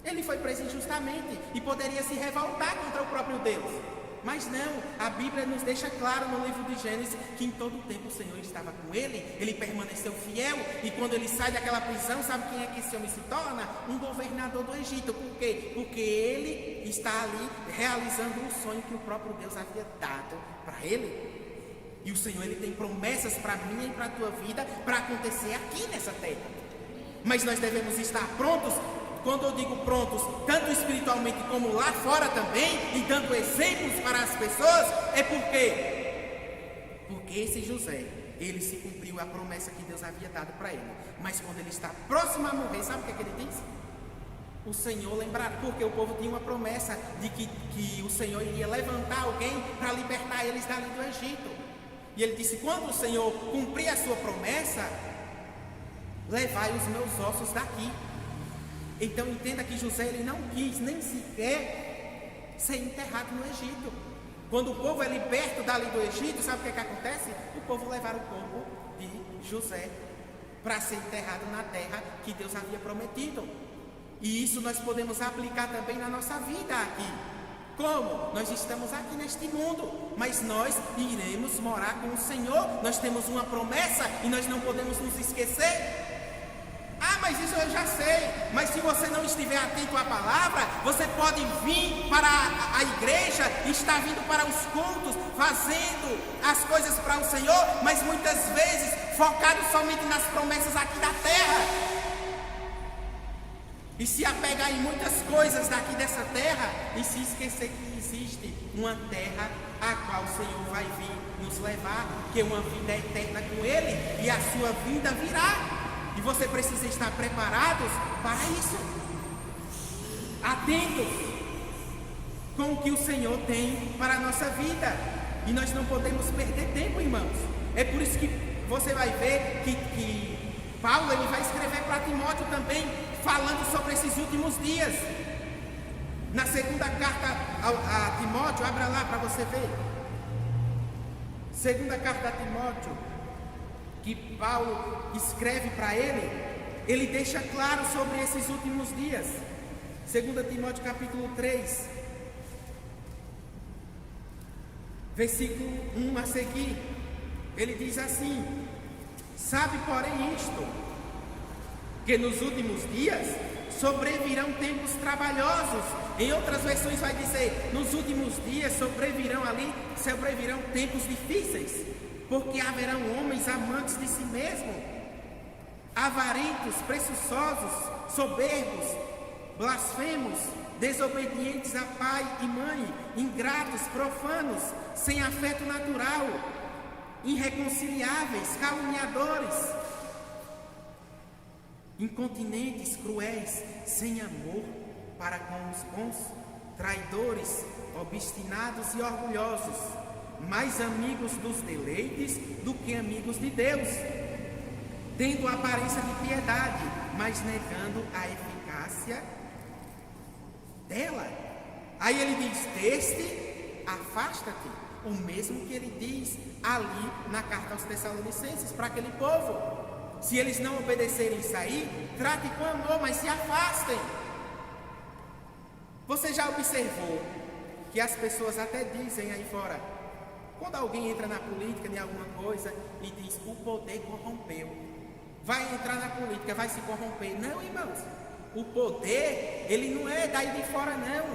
Ele foi preso injustamente e poderia se revoltar contra o próprio Deus. Mas não, a Bíblia nos deixa claro no livro de Gênesis que em todo o tempo o Senhor estava com ele permaneceu fiel, e quando ele sai daquela prisão, sabe quem é que esse homem se torna? Um governador do Egito. Por quê? Porque ele está ali realizando um sonho que o próprio Deus havia dado para ele. E o Senhor, ele tem promessas para mim e para a tua vida, para acontecer aqui nessa terra. Mas nós devemos estar prontos. Quando eu digo prontos, tanto espiritualmente como lá fora também, e dando exemplos para as pessoas, é porque esse José, ele se cumpriu a promessa que Deus havia dado para ele. Mas quando ele está próximo a morrer, sabe o que ele diz? O Senhor lembrará, porque o povo tinha uma promessa de que o Senhor iria levantar alguém para libertar eles dali do Egito. E ele disse: quando o Senhor cumprir a sua promessa, levai os meus ossos daqui. Então entenda que José, ele não quis nem sequer ser enterrado no Egito. Quando o povo é liberto dali do Egito, sabe o que acontece? O povo levaram o corpo de José para ser enterrado na terra que Deus havia prometido. E isso nós podemos aplicar também na nossa vida aqui. Como? Nós estamos aqui neste mundo, mas nós iremos morar com o Senhor. Nós temos uma promessa e nós não podemos nos esquecer. Ah, mas isso eu já sei. Mas se você não estiver atento à palavra, você pode vir para a igreja, estar vindo para os cultos, fazendo as coisas para o Senhor, mas muitas vezes focado somente nas promessas aqui da terra, e se apegar em muitas coisas daqui dessa terra, e se esquecer que existe uma terra a qual o Senhor vai vir nos levar, que é uma vida eterna com Ele, e a sua vinda virá. E você precisa estar preparados para isso, atentos com o que o Senhor tem para a nossa vida. E nós não podemos perder tempo, irmãos. É por isso que você vai ver que Paulo, ele vai escrever para Timóteo também, falando sobre esses últimos dias. Na segunda carta a Timóteo, abra lá para você ver. Segunda carta a Timóteo, que Paulo escreve para ele deixa claro sobre esses últimos dias. 2 Timóteo capítulo 3, versículo 1 a seguir, ele diz assim: sabe, porém, isto, que nos últimos dias sobrevirão tempos trabalhosos. Em outras versões vai dizer, nos últimos dias sobrevirão tempos difíceis, porque haverão homens amantes de si mesmo, avarentos, presunçosos, soberbos, blasfemos, desobedientes a pai e mãe, ingratos, profanos, sem afeto natural, irreconciliáveis, caluniadores, incontinentes, cruéis, sem amor para com os bons, traidores, obstinados e orgulhosos, mais amigos dos deleites do que amigos de Deus, tendo aparência de piedade, mas negando a eficácia dela. Aí ele diz: deste afasta-te, o mesmo que ele diz ali na carta aos Tessalonicenses para aquele povo. Se eles não obedecerem isso aí, trate com amor, mas se afastem. Você já observou que as pessoas até dizem aí fora, quando alguém entra na política, em alguma coisa, e diz: o poder corrompeu, vai entrar na política, vai se corromper. Não, irmãos, o poder, ele não é daí de fora, não.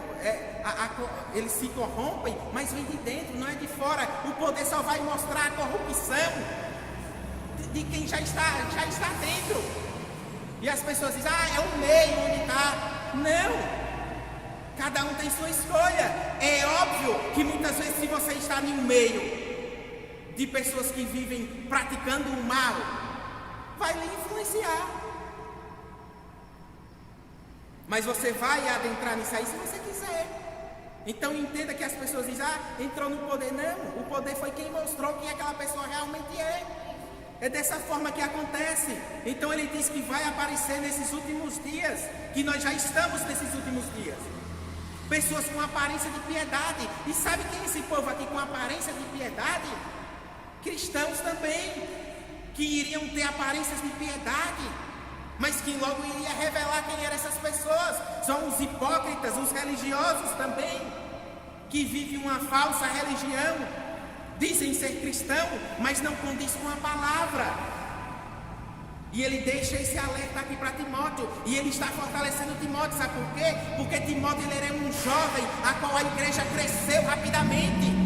Eles se corrompem, mas vem de dentro, não é de fora. O poder só vai mostrar a corrupção de quem já está dentro. E as pessoas dizem, é o meio onde está. Não! Cada um tem sua escolha. É óbvio que muitas vezes, se você está no meio de pessoas que vivem praticando o mal, vai lhe influenciar. Mas você vai adentrar nisso aí se você quiser. Então entenda que as pessoas dizem, entrou no poder. Não, o poder foi quem mostrou quem aquela pessoa realmente é. É dessa forma que acontece. Então ele diz que vai aparecer nesses últimos dias, que nós já estamos nesses últimos dias. Pessoas com aparência de piedade. E sabe quem é esse povo aqui com aparência de piedade? Cristãos também, que iriam ter aparências de piedade, mas que logo iria revelar quem eram essas pessoas. São os hipócritas, os religiosos também, que vivem uma falsa religião, dizem ser cristão, mas não condiz com a palavra. E ele deixa esse alerta aqui para Timóteo, e ele está fortalecendo Timóteo, sabe por quê? Porque Timóteo ele era um jovem, a qual a igreja cresceu rapidamente.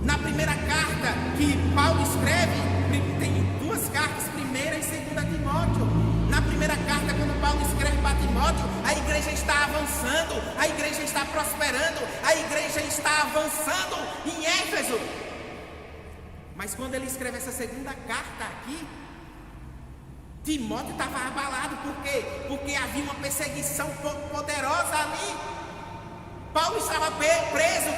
Na primeira carta que Paulo escreve, tem duas cartas, primeira e segunda Timóteo. Na primeira carta, quando Paulo escreve para Timóteo, a igreja está avançando, a igreja está prosperando, a igreja está avançando em Éfeso. Mas quando ele escreve essa segunda carta aqui, Timóteo estava abalado. Por quê? Porque havia uma perseguição poderosa ali. Paulo estava preso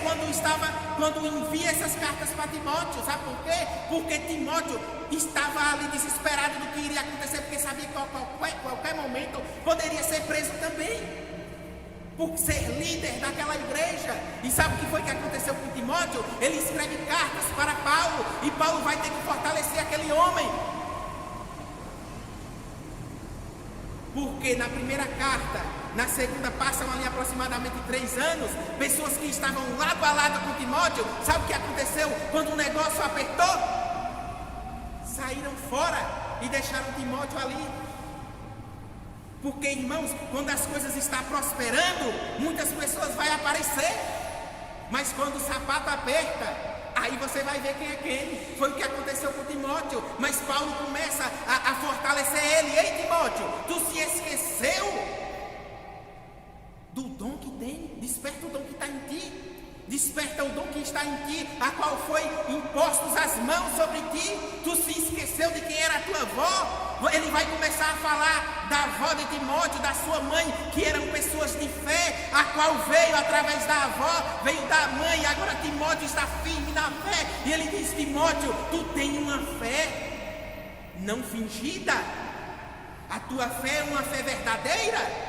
quando envia essas cartas para Timóteo. Sabe por quê? Porque Timóteo estava ali desesperado do que iria acontecer, porque sabia que a qualquer momento poderia ser preso também, por ser líder daquela igreja. E sabe o que foi que aconteceu com Timóteo? Ele escreve cartas para Paulo, e Paulo vai ter que fortalecer aquele homem. Porque na primeira carta, na segunda passam ali aproximadamente 3 anos, pessoas que estavam lado a lado com Timóteo, sabe o que aconteceu quando o negócio apertou? Saíram fora e deixaram Timóteo ali. Porque, irmãos, quando as coisas estão prosperando, muitas pessoas vão aparecer. Mas quando o sapato aperta, aí você vai ver quem é quem. Foi o que aconteceu com Timóteo. Mas Paulo começa a fortalecer ele. Ei, Timóteo, tu se esqueceu do dom que tem? Desperta o dom que está em ti. Desperta o dom que está em ti, a qual foi impostos as mãos sobre ti. Tu se esqueceu de quem era a tua avó. Ele vai começar a falar da avó de Timóteo, da sua mãe, que eram pessoas de fé, a qual veio através da avó, veio da mãe. Agora Timóteo está firme na fé, e ele diz: Timóteo, tu tens uma fé não fingida. A tua fé é uma fé verdadeira.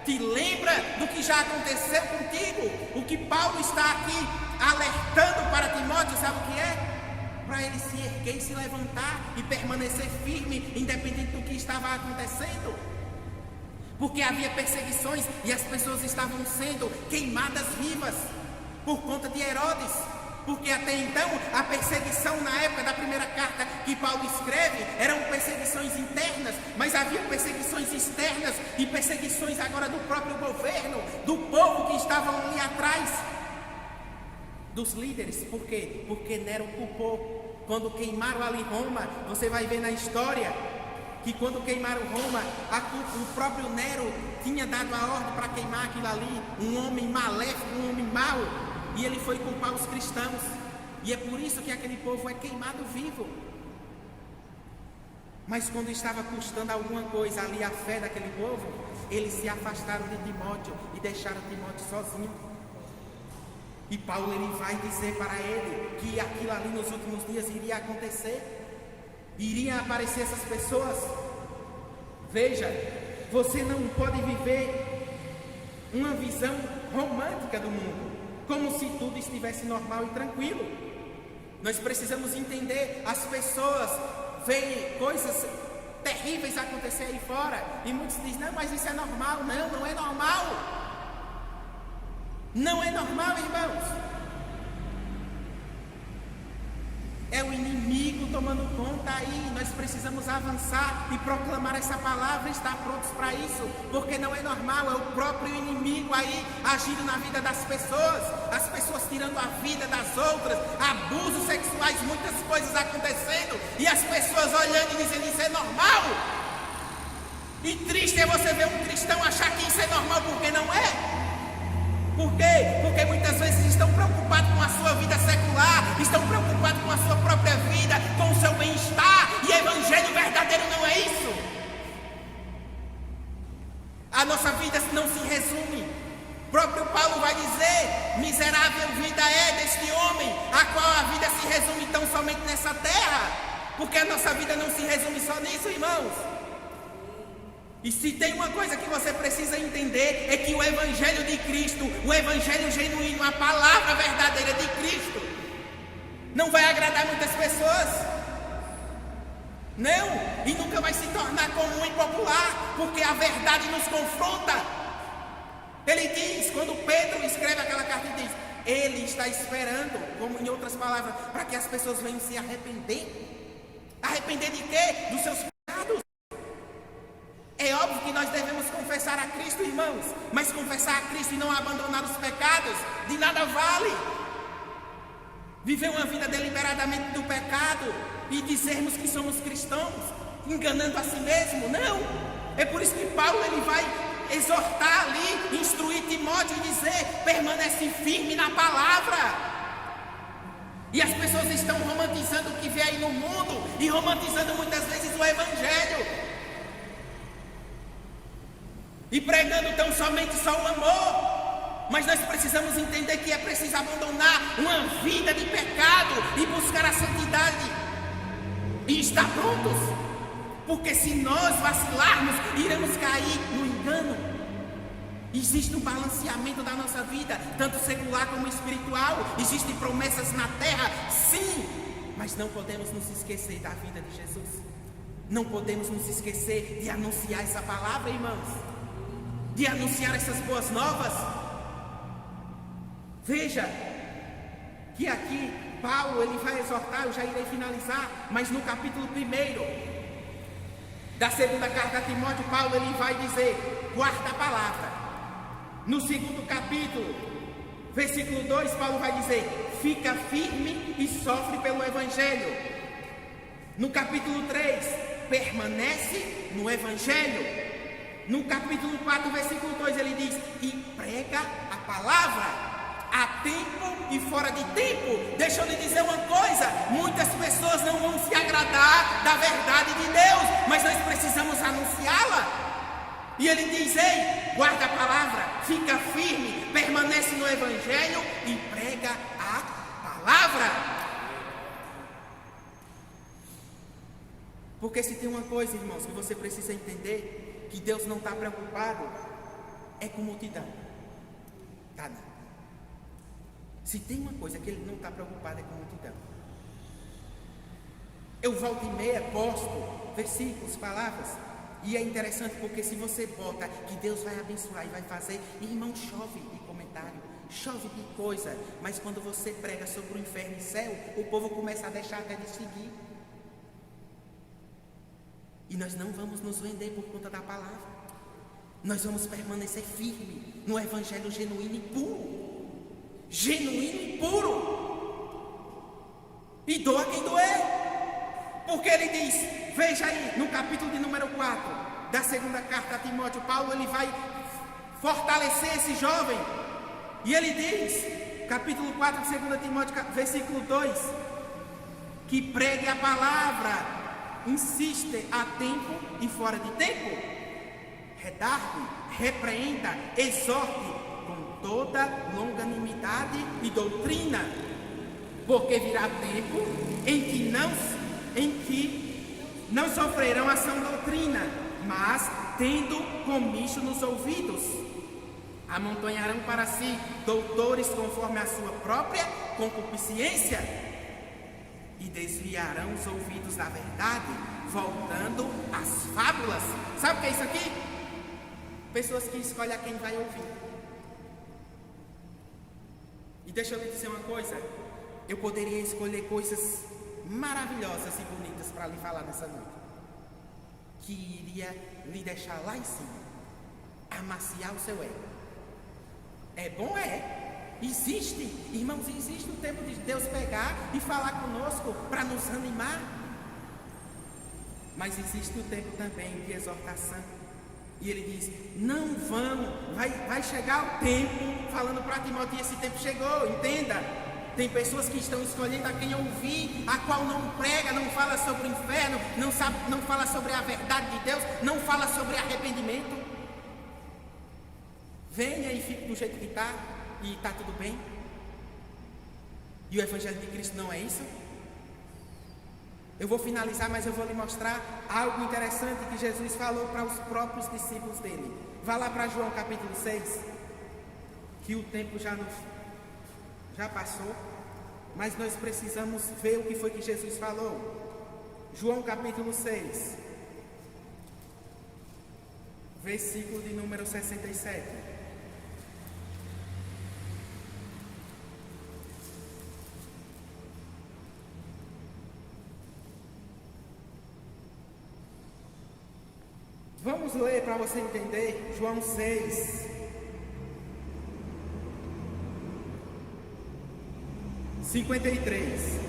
Te lembra do que já aconteceu contigo? O que Paulo está aqui alertando para Timóteo, sabe o que é? Para ele se erguer e se levantar e permanecer firme, independente do que estava acontecendo. Porque havia perseguições e as pessoas estavam sendo queimadas vivas por conta de Herodes. Porque até então a perseguição na época da primeira carta que Paulo escreve eram perseguições internas, mas havia perseguições externas e perseguições agora do próprio governo, do povo que estavam ali atrás, dos líderes. Por quê? Porque Nero culpou. Quando queimaram ali Roma, você vai ver na história que quando queimaram Roma, o próprio Nero tinha dado a ordem para queimar aquilo ali, um homem maléfico, um homem mau. E ele foi culpar os cristãos. E é por isso que aquele povo é queimado vivo. Mas quando estava custando alguma coisa ali a fé daquele povo, eles se afastaram de Timóteo e deixaram Timóteo sozinho. E Paulo ele vai dizer para ele que aquilo ali nos últimos dias iria acontecer. Iriam aparecer essas pessoas. Veja, você não pode viver uma visão romântica do mundo, como se tudo estivesse normal e tranquilo. Nós precisamos entender, as pessoas veem coisas terríveis acontecer aí fora, e muitos dizem: não, mas isso é normal. Não, não é normal. Não é normal, irmãos. É o inimigo tomando conta aí. Nós precisamos avançar e proclamar essa palavra, estar prontos para isso, porque não é normal. É o próprio inimigo aí agindo na vida das pessoas, as pessoas tirando a vida das outras, abusos sexuais, muitas coisas acontecendo, e as pessoas olhando e dizendo: isso é normal. E triste é você ver um cristão achar que isso é normal, porque não é. Por quê? Porque muitas vezes estão preocupados com a sua vida secular, estão preocupados com a sua própria vida, com o seu bem-estar, e evangelho verdadeiro não é isso. A nossa vida não se resume. O próprio Paulo vai dizer: miserável vida é deste homem, a qual a vida se resume tão somente nessa terra. Porque a nossa vida não se resume só nisso, irmãos. E se tem uma coisa que você precisa entender, é que o evangelho de Cristo, o evangelho genuíno, a palavra verdadeira de Cristo, não vai agradar muitas pessoas. Não, e nunca vai se tornar comum e popular, porque a verdade nos confronta. Ele diz, quando Pedro escreve aquela carta, ele diz: ele está esperando, como em outras palavras, para que as pessoas venham se arrepender. Arrepender de quê? Dos seus pecados. É óbvio que nós devemos confessar a Cristo, irmãos, mas confessar a Cristo e não abandonar os pecados, de nada vale. Viver uma vida deliberadamente do pecado e dizermos que somos cristãos, enganando a si mesmo, não. É por isso que Paulo ele vai exortar ali, instruir Timóteo e dizer: permanece firme na palavra. E as pessoas estão romantizando o que vê aí no mundo e romantizando muitas vezes o evangelho e pregando tão somente só o amor. Mas nós precisamos entender que é preciso abandonar uma vida de pecado e buscar a santidade e estar prontos, porque se nós vacilarmos, iremos cair no engano. Existe um balanceamento da nossa vida, tanto secular como espiritual. Existem promessas na terra, sim, mas não podemos nos esquecer da vida de Jesus. Não podemos nos esquecer de anunciar essa palavra, irmãos, de anunciar essas boas novas. Veja que aqui Paulo ele vai exortar, eu já irei finalizar, mas no capítulo 1 da segunda carta a Timóteo, Paulo ele vai dizer: guarda a palavra. No segundo capítulo, versículo 2, Paulo vai dizer: fica firme e sofre pelo evangelho. No capítulo 3, permanece no evangelho. No capítulo 4, versículo 2, ele diz: e prega a palavra a tempo e fora de tempo. Deixa eu lhe dizer uma coisa: muitas pessoas não vão se agradar da verdade de Deus, mas nós precisamos anunciá-la. E ele diz: ei, guarda a palavra, fica firme, permanece no evangelho e prega a palavra. Porque se tem uma coisa, irmãos, que você precisa entender, que Deus não está preocupado é com multidão. Tá, não. Se tem uma coisa que Ele não está preocupado é com multidão. Eu volto e meia posto versículos, palavras, e é interessante porque se você bota que Deus vai abençoar e vai fazer, irmão, chove de comentário, chove de coisa, mas quando você prega sobre o inferno e céu, o povo começa a deixar até de seguir. E nós não vamos nos vender por conta da palavra. Nós vamos permanecer firme no evangelho genuíno e puro. Genuíno e puro. E doa quem doer. Porque ele diz, veja aí, no capítulo de número 4 da segunda carta a Timóteo, Paulo ele vai fortalecer esse jovem. E ele diz, capítulo 4 de 2 Timóteo, versículo 2, que pregue a palavra, insiste a tempo e fora de tempo, redargue, repreenda, exorte com toda longanimidade e doutrina, porque virá tempo em que não sofrerão a sã doutrina, mas tendo comicho nos ouvidos, amontonharão para si doutores conforme a sua própria concupiscência, e desviarão os ouvidos da verdade, voltando às fábulas. Sabe o que é isso aqui? Pessoas que escolhem a quem vai ouvir. E deixa eu lhe dizer uma coisa, eu poderia escolher coisas maravilhosas e bonitas para lhe falar nessa noite, que iria lhe deixar lá em cima, amaciar o seu ego. É bom, é. Existe, irmãos, existe o tempo de Deus pegar e falar conosco para nos animar. Mas existe o tempo também de exortação, E ele diz: não vão, vai chegar o tempo, falando para Timóteo, esse tempo chegou, entenda. Tem pessoas que estão escolhendo a quem ouvir, a qual não prega, não fala sobre o inferno, não fala sobre a verdade de Deus, não fala sobre arrependimento. Venha e fique do jeito que está, e está tudo bem. E o Evangelho de Cristo não é isso? Eu vou finalizar, mas eu vou lhe mostrar algo interessante que Jesus falou para os próprios discípulos dele. Vá lá para João capítulo 6, que o tempo já passou, mas nós precisamos ver o que foi que Jesus falou. João capítulo 6, versículo de número 67. Vamos ler para você entender. João 6, 53.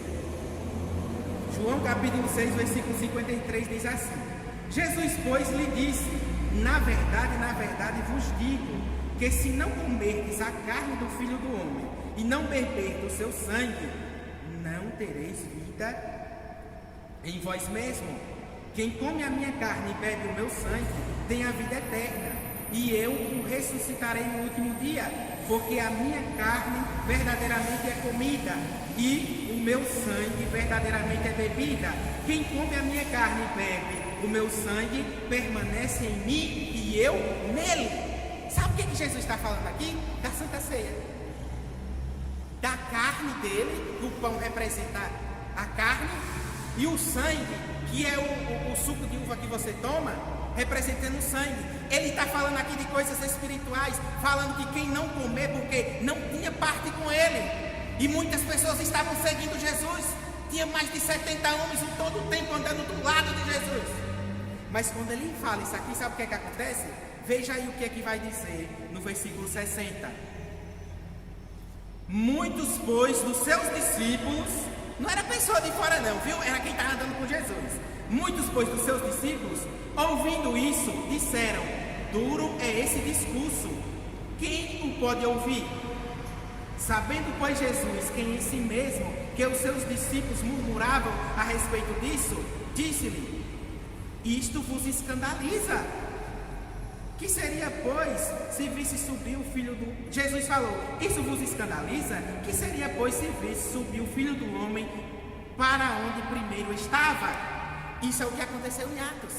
João capítulo 6, versículo 53 diz assim: Jesus, pois, lhe disse: na verdade vos digo, que se não comerdes a carne do Filho do Homem, e não beber do seu sangue, não tereis vida em vós mesmo. Quem come a minha carne e bebe o meu sangue, tem a vida eterna, e eu o ressuscitarei no último dia, porque a minha carne verdadeiramente é comida, e o meu sangue verdadeiramente é bebida. Quem come a minha carne e bebe o meu sangue, permanece em mim e eu nele. Sabe o que Jesus está falando aqui? Da Santa Ceia. Da carne dele, o pão representa a carne, e o sangue, que é o suco de uva que você toma, representando o sangue. Ele está falando aqui de coisas espirituais, falando que quem não comer, porque não tinha parte com ele. E muitas pessoas estavam seguindo Jesus. Tinha mais de 70 homens em todo o tempo andando do lado de Jesus. Mas quando ele fala isso aqui, sabe o que é que acontece? Veja aí o que é que vai dizer no versículo 60. Muitos, pois, dos seus discípulos, não era pessoa de fora não, viu? Era quem estava andando com Jesus. Muitos, pois, dos seus discípulos, ouvindo isso, disseram: duro é esse discurso, quem o pode ouvir? Sabendo, pois, Jesus que em si mesmo, que os seus discípulos murmuravam a respeito disso, disse-lhe: isto vos escandaliza. Que seria, pois, se visse subir o Filho do... Jesus falou: isso vos escandaliza? Que seria, pois, se visse subir o Filho do Homem para onde primeiro estava? Isso é o que aconteceu em Atos.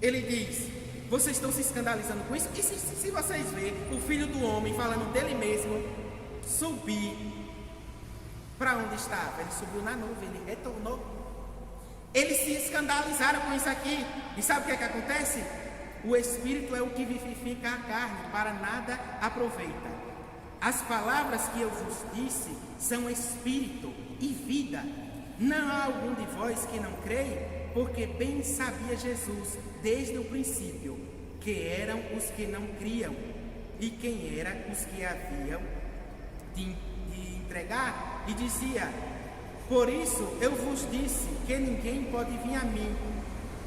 Ele diz: vocês estão se escandalizando com isso? E se vocês verem o Filho do Homem falando dele mesmo subir para onde estava? Ele subiu na nuvem, ele retornou. Eles se escandalizaram com isso aqui. E sabe o que é que acontece? O Espírito é o que vivifica a carne, para nada aproveita. As palavras que eu vos disse são Espírito e vida. Não há algum de vós que não creia, porque bem sabia Jesus, desde o princípio, que eram os que não criam, e quem eram os que haviam de entregar, e dizia: por isso eu vos disse que ninguém pode vir a mim,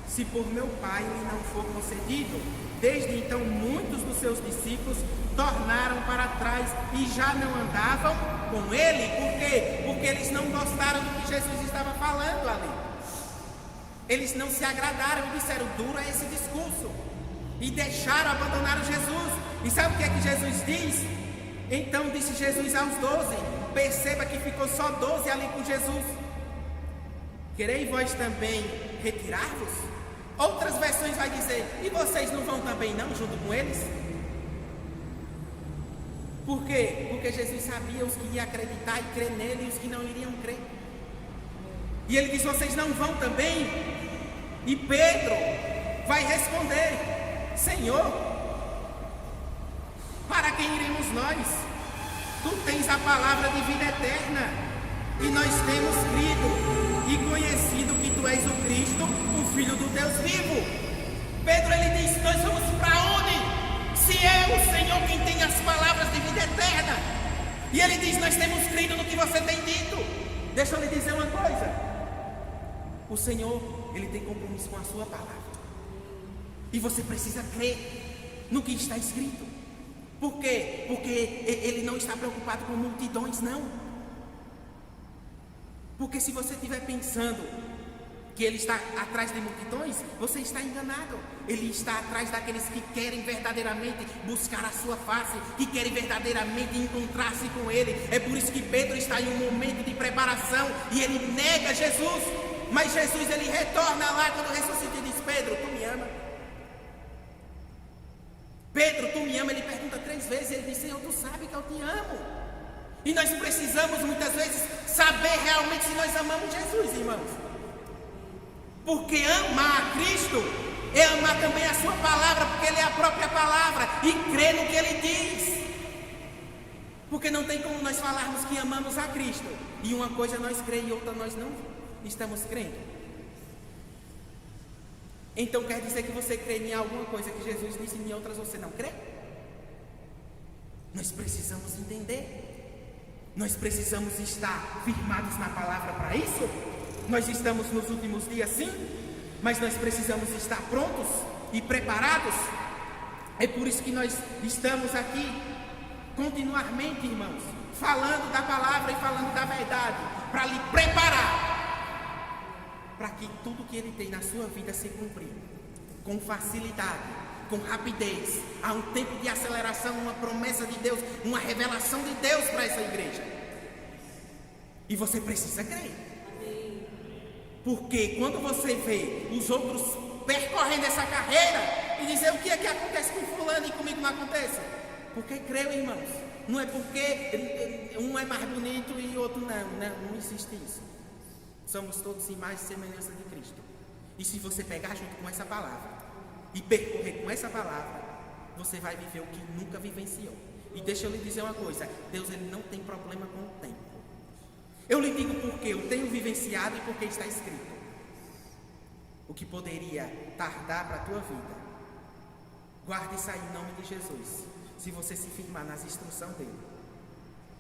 se por meu Pai lhe não for concedido. Desde então muitos dos seus discípulos tornaram para trás e já não andavam com ele. Por quê? Porque eles não gostaram do que Jesus estava falando ali. Eles não se agradaram e disseram: duro é esse discurso, e deixaram, abandonaram Jesus. E sabe o que é que Jesus diz? Então disse Jesus aos 12, perceba que ficou só 12 ali com Jesus: quereis vós também retirar-vos? Outras versões vai dizer: e vocês não vão também não, junto com eles? Por quê? Porque Jesus sabia os que iam acreditar e crer nele e os que não iriam crer. E ele diz: vocês não vão também? E Pedro vai responder: Senhor, para quem iremos nós? Tu tens a palavra de vida eterna, e nós temos crido e conhecido que tu és o Cristo, o Filho do Deus vivo. Pedro, ele diz: nós vamos para onde? Se é o Senhor quem tem as palavras de vida eterna. E ele diz: nós temos crido no que você tem dito. Deixa eu lhe dizer uma coisa: o Senhor, ele tem compromisso com a sua palavra. E você precisa crer no que está escrito. Por quê? Porque ele não está preocupado com multidões, não. Porque se você estiver pensando que ele está atrás de multidões, você está enganado. Ele está atrás daqueles que querem verdadeiramente buscar a sua face, que querem verdadeiramente encontrar-se com ele. É por isso que Pedro está em um momento de preparação e ele nega Jesus. Mas Jesus, ele retorna lá quando ressuscita e diz: Pedro, tu me ama? Pedro, tu me ama? Ele pergunta 3 vezes, ele diz: Senhor, tu sabe que eu te amo. E nós precisamos muitas vezes saber realmente se nós amamos Jesus, irmãos. Porque amar a Cristo é amar também a sua palavra, porque Ele é a própria palavra, e crer no que Ele diz. Porque não tem como nós falarmos que amamos a Cristo e uma coisa nós cremos e outra nós não estamos crendo. Então quer dizer que você crê em alguma coisa que Jesus disse e em outras você não crê? Nós precisamos entender. Nós precisamos estar firmados na palavra para isso. Nós estamos nos últimos dias, sim, mas nós precisamos estar prontos e preparados. É por isso que nós estamos aqui continuamente, irmãos, falando da palavra e falando da verdade, para lhe preparar para que tudo que Ele tem na sua vida se cumprir com facilidade, com rapidez. Há um tempo de aceleração, uma promessa de Deus, uma revelação de Deus para essa igreja. E você precisa crer. Porque quando você vê os outros percorrendo essa carreira e dizer: o que é que acontece com fulano e comigo não acontece? Porque creu, irmãos. Não é porque um é mais bonito e o outro não existe isso. Somos todos imagem e semelhança de Cristo. E se você pegar junto com essa palavra e percorrer com essa palavra, você vai viver o que nunca vivenciou. E deixa eu lhe dizer uma coisa: Deus, ele não tem problema com o tempo. Eu lhe digo porque eu tenho vivenciado e porque está escrito. O que poderia tardar para a tua vida, guarde isso aí em nome de Jesus. Se você se firmar nas instruções dele,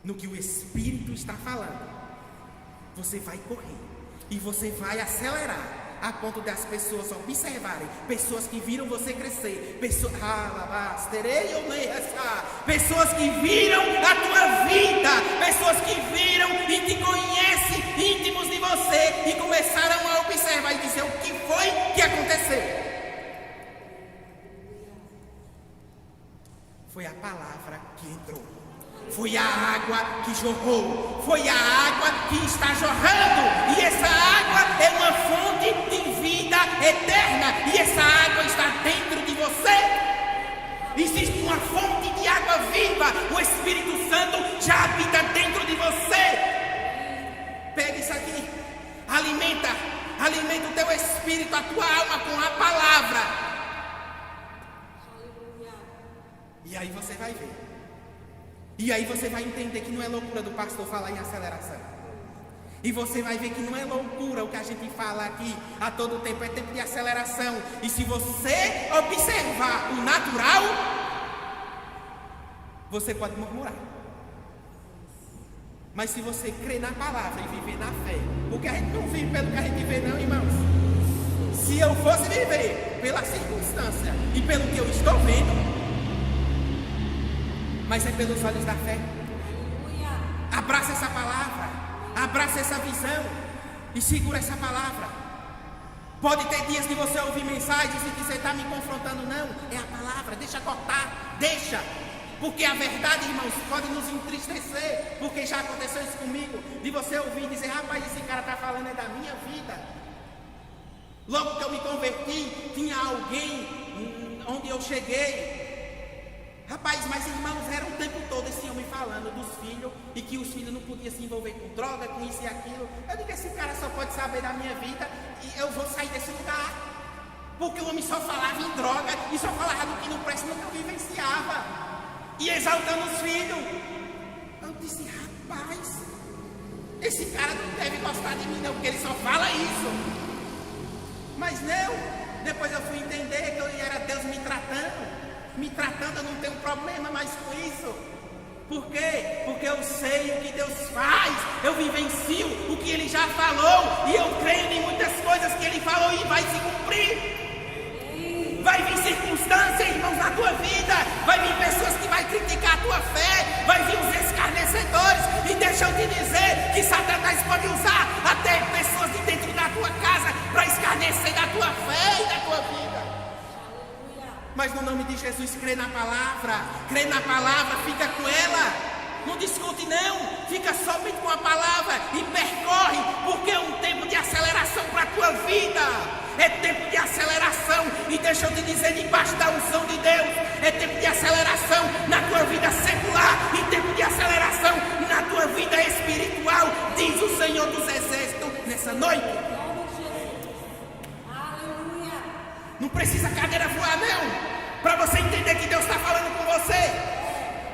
no que o Espírito está falando, você vai correr e você vai acelerar, a ponto das pessoas observarem, pessoas que viram você crescer, pessoas que viram a tua vida, pessoas que viram e te conhecem, íntimos de você, e começaram a observar e dizer: o que foi que aconteceu? Foi a palavra que entrou, foi a água que jorrou, foi a água que está jorrando, e essa água é uma fonte de vida eterna, e essa água está dentro de você. Existe uma fonte de água viva, o Espírito Santo já habita dentro de você. Pega isso aqui, alimenta o teu espírito, a tua alma com a palavra. E aí você vai ver. E aí você vai entender que não é loucura do pastor falar em aceleração. E você vai ver que não é loucura o que a gente fala aqui a todo tempo, é tempo de aceleração. E se você observar o natural, você pode murmurar. Mas se você crer na palavra e viver na fé, porque a gente não vive pelo que a gente vê, não, irmãos. Se eu fosse viver pela circunstância e pelo que eu estou vendo, mas é pelos olhos da fé. Abraça essa palavra, abraça essa visão e segura essa palavra. Pode ter dias de você ouvir mensagens e que você está me confrontando, não, é a palavra, deixa cortar, deixa. Porque a verdade, irmãos, pode nos entristecer, porque já aconteceu isso comigo, de você ouvir e dizer: rapaz, esse cara está falando é da minha vida. Logo que eu me converti, tinha alguém onde eu cheguei. Rapaz, mas irmãos, era o tempo todo esse homem falando dos filhos, e que os filhos não podiam se envolver com droga, com isso e aquilo. Eu digo: esse cara só pode saber da minha vida e eu vou sair desse lugar. Porque o homem só falava em droga e só falava do que não presta, nunca vivenciava. E exaltando os filhos. Eu disse: rapaz, esse cara não deve gostar de mim não, porque ele só fala isso. Mas não, depois eu fui entender que era Deus me tratando. Me tratando, eu não tenho problema mais com isso. Por quê? Porque eu sei o que Deus faz, eu vivencio o que Ele já falou, e eu creio em muitas coisas que Ele falou e vai se cumprir. vai vir circunstâncias, irmãos, na tua vida, vai vir pessoas que vão criticar a tua fé, vai vir os escarnecedores, e deixa eu te dizer que Satanás pode usar até pessoas de dentro da tua casa para escarnecer da tua fé e da tua vida. Mas no nome de Jesus, crê na palavra, fica com ela. Não discute não, fica somente com a palavra e percorre, porque é um tempo de aceleração para a tua vida. É tempo de aceleração, e deixa eu te dizer, debaixo da unção de Deus, é tempo de aceleração na tua vida secular e tempo de aceleração na tua vida espiritual, diz o Senhor dos Exércitos nessa noite. Não precisa cadeira voar não, para você entender que Deus está falando com você.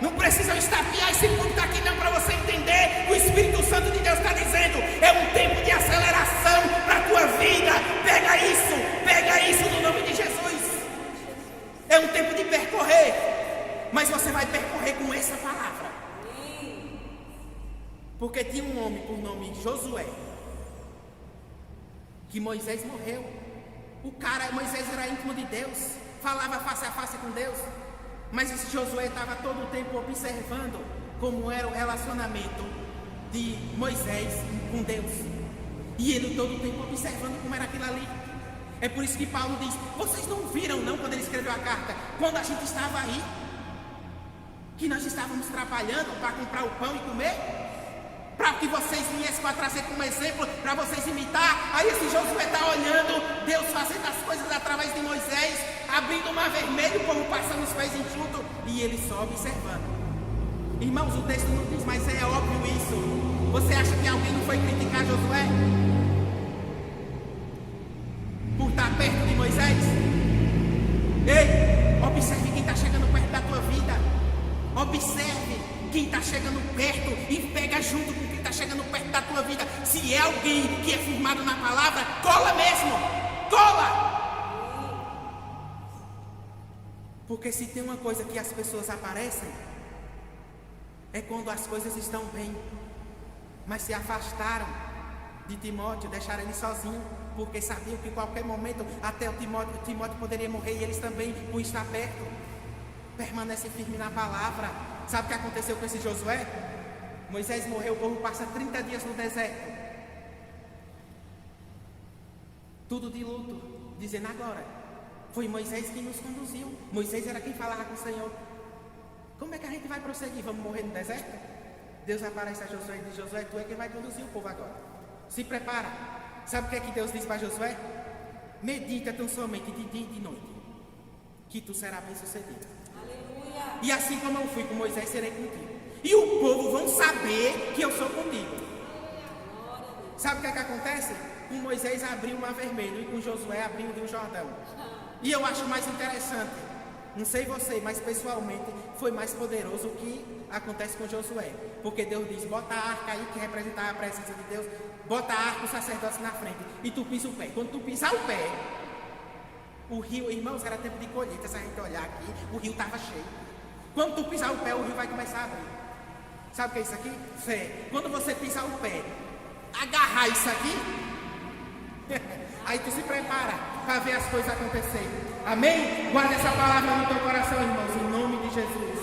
Não precisa estapear esse ponto aqui não, para você entender. O Espírito Santo de Deus está dizendo, é um tempo de aceleração para a tua vida. Pega isso no nome de Jesus. É um tempo de percorrer, mas você vai percorrer com essa palavra. Porque tinha um homem por nome Josué, que Moisés morreu. Moisés era íntimo de Deus, falava face a face com Deus. Mas esse Josué estava todo o tempo observando como era o relacionamento de Moisés com Deus. E ele todo o tempo observando como era aquilo ali. É por isso que Paulo diz, vocês não viram não, quando ele escreveu a carta, quando a gente estava aí, que nós estávamos trabalhando para comprar o pão e comer? Para que vocês viessem para trazer como exemplo, para vocês imitar. Aí esse Josué está olhando Deus fazendo as coisas através de Moisés, abrindo o mar vermelho, o povo passando os pés enxutos, e ele só observando. Irmãos, o texto não diz, mas é óbvio isso. Você acha que alguém não foi criticar Josué por estar perto de Moisés? Ei, observe quem está chegando perto da tua vida. Observe quem está chegando perto e pega junto com quem está chegando perto da tua vida. Se é alguém que é firmado na palavra, cola mesmo, cola. Porque se tem uma coisa que as pessoas aparecem, é quando as coisas estão bem, mas se afastaram de Timóteo, deixaram ele sozinho, porque sabiam que em qualquer momento até o Timóteo poderia morrer, e eles também, por estar perto, permanecem firmes na palavra. Sabe o que aconteceu com esse Josué? Moisés morreu, o povo passa 30 dias no deserto, tudo de luto, dizendo agora, foi Moisés quem nos conduziu. Moisés era quem falava com o Senhor. Como é que a gente vai prosseguir? Vamos morrer no deserto? Deus aparece a Josué e diz, Josué, tu é quem vai conduzir o povo agora. Se prepara. Sabe o que é que Deus diz para Josué? Medita tão somente de dia e de noite, que tu serás bem sucedido. Aleluia. E assim como eu fui com Moisés, serei contigo. E o povo vão saber que eu sou contigo. Sabe o que é que acontece? Com Moisés abriu o mar vermelho, e com Josué abriu o rio Jordão. E eu acho mais interessante, não sei você, mas pessoalmente foi mais poderoso o que acontece com Josué. Porque Deus diz, bota a arca aí, que representava a presença de Deus, bota a arca, o sacerdote na frente, e tu pisa o pé. Quando tu pisar o pé, o rio, irmãos, era tempo de colheita, se a gente olhar aqui, o rio estava cheio. Quando tu pisar o pé, o rio vai começar a abrir. Sabe o que é isso aqui? Fé. Quando você pisar o pé, agarrar isso aqui, aí tu se prepara para ver as coisas acontecerem. Amém? Guarda essa palavra no teu coração, irmãos, em nome de Jesus.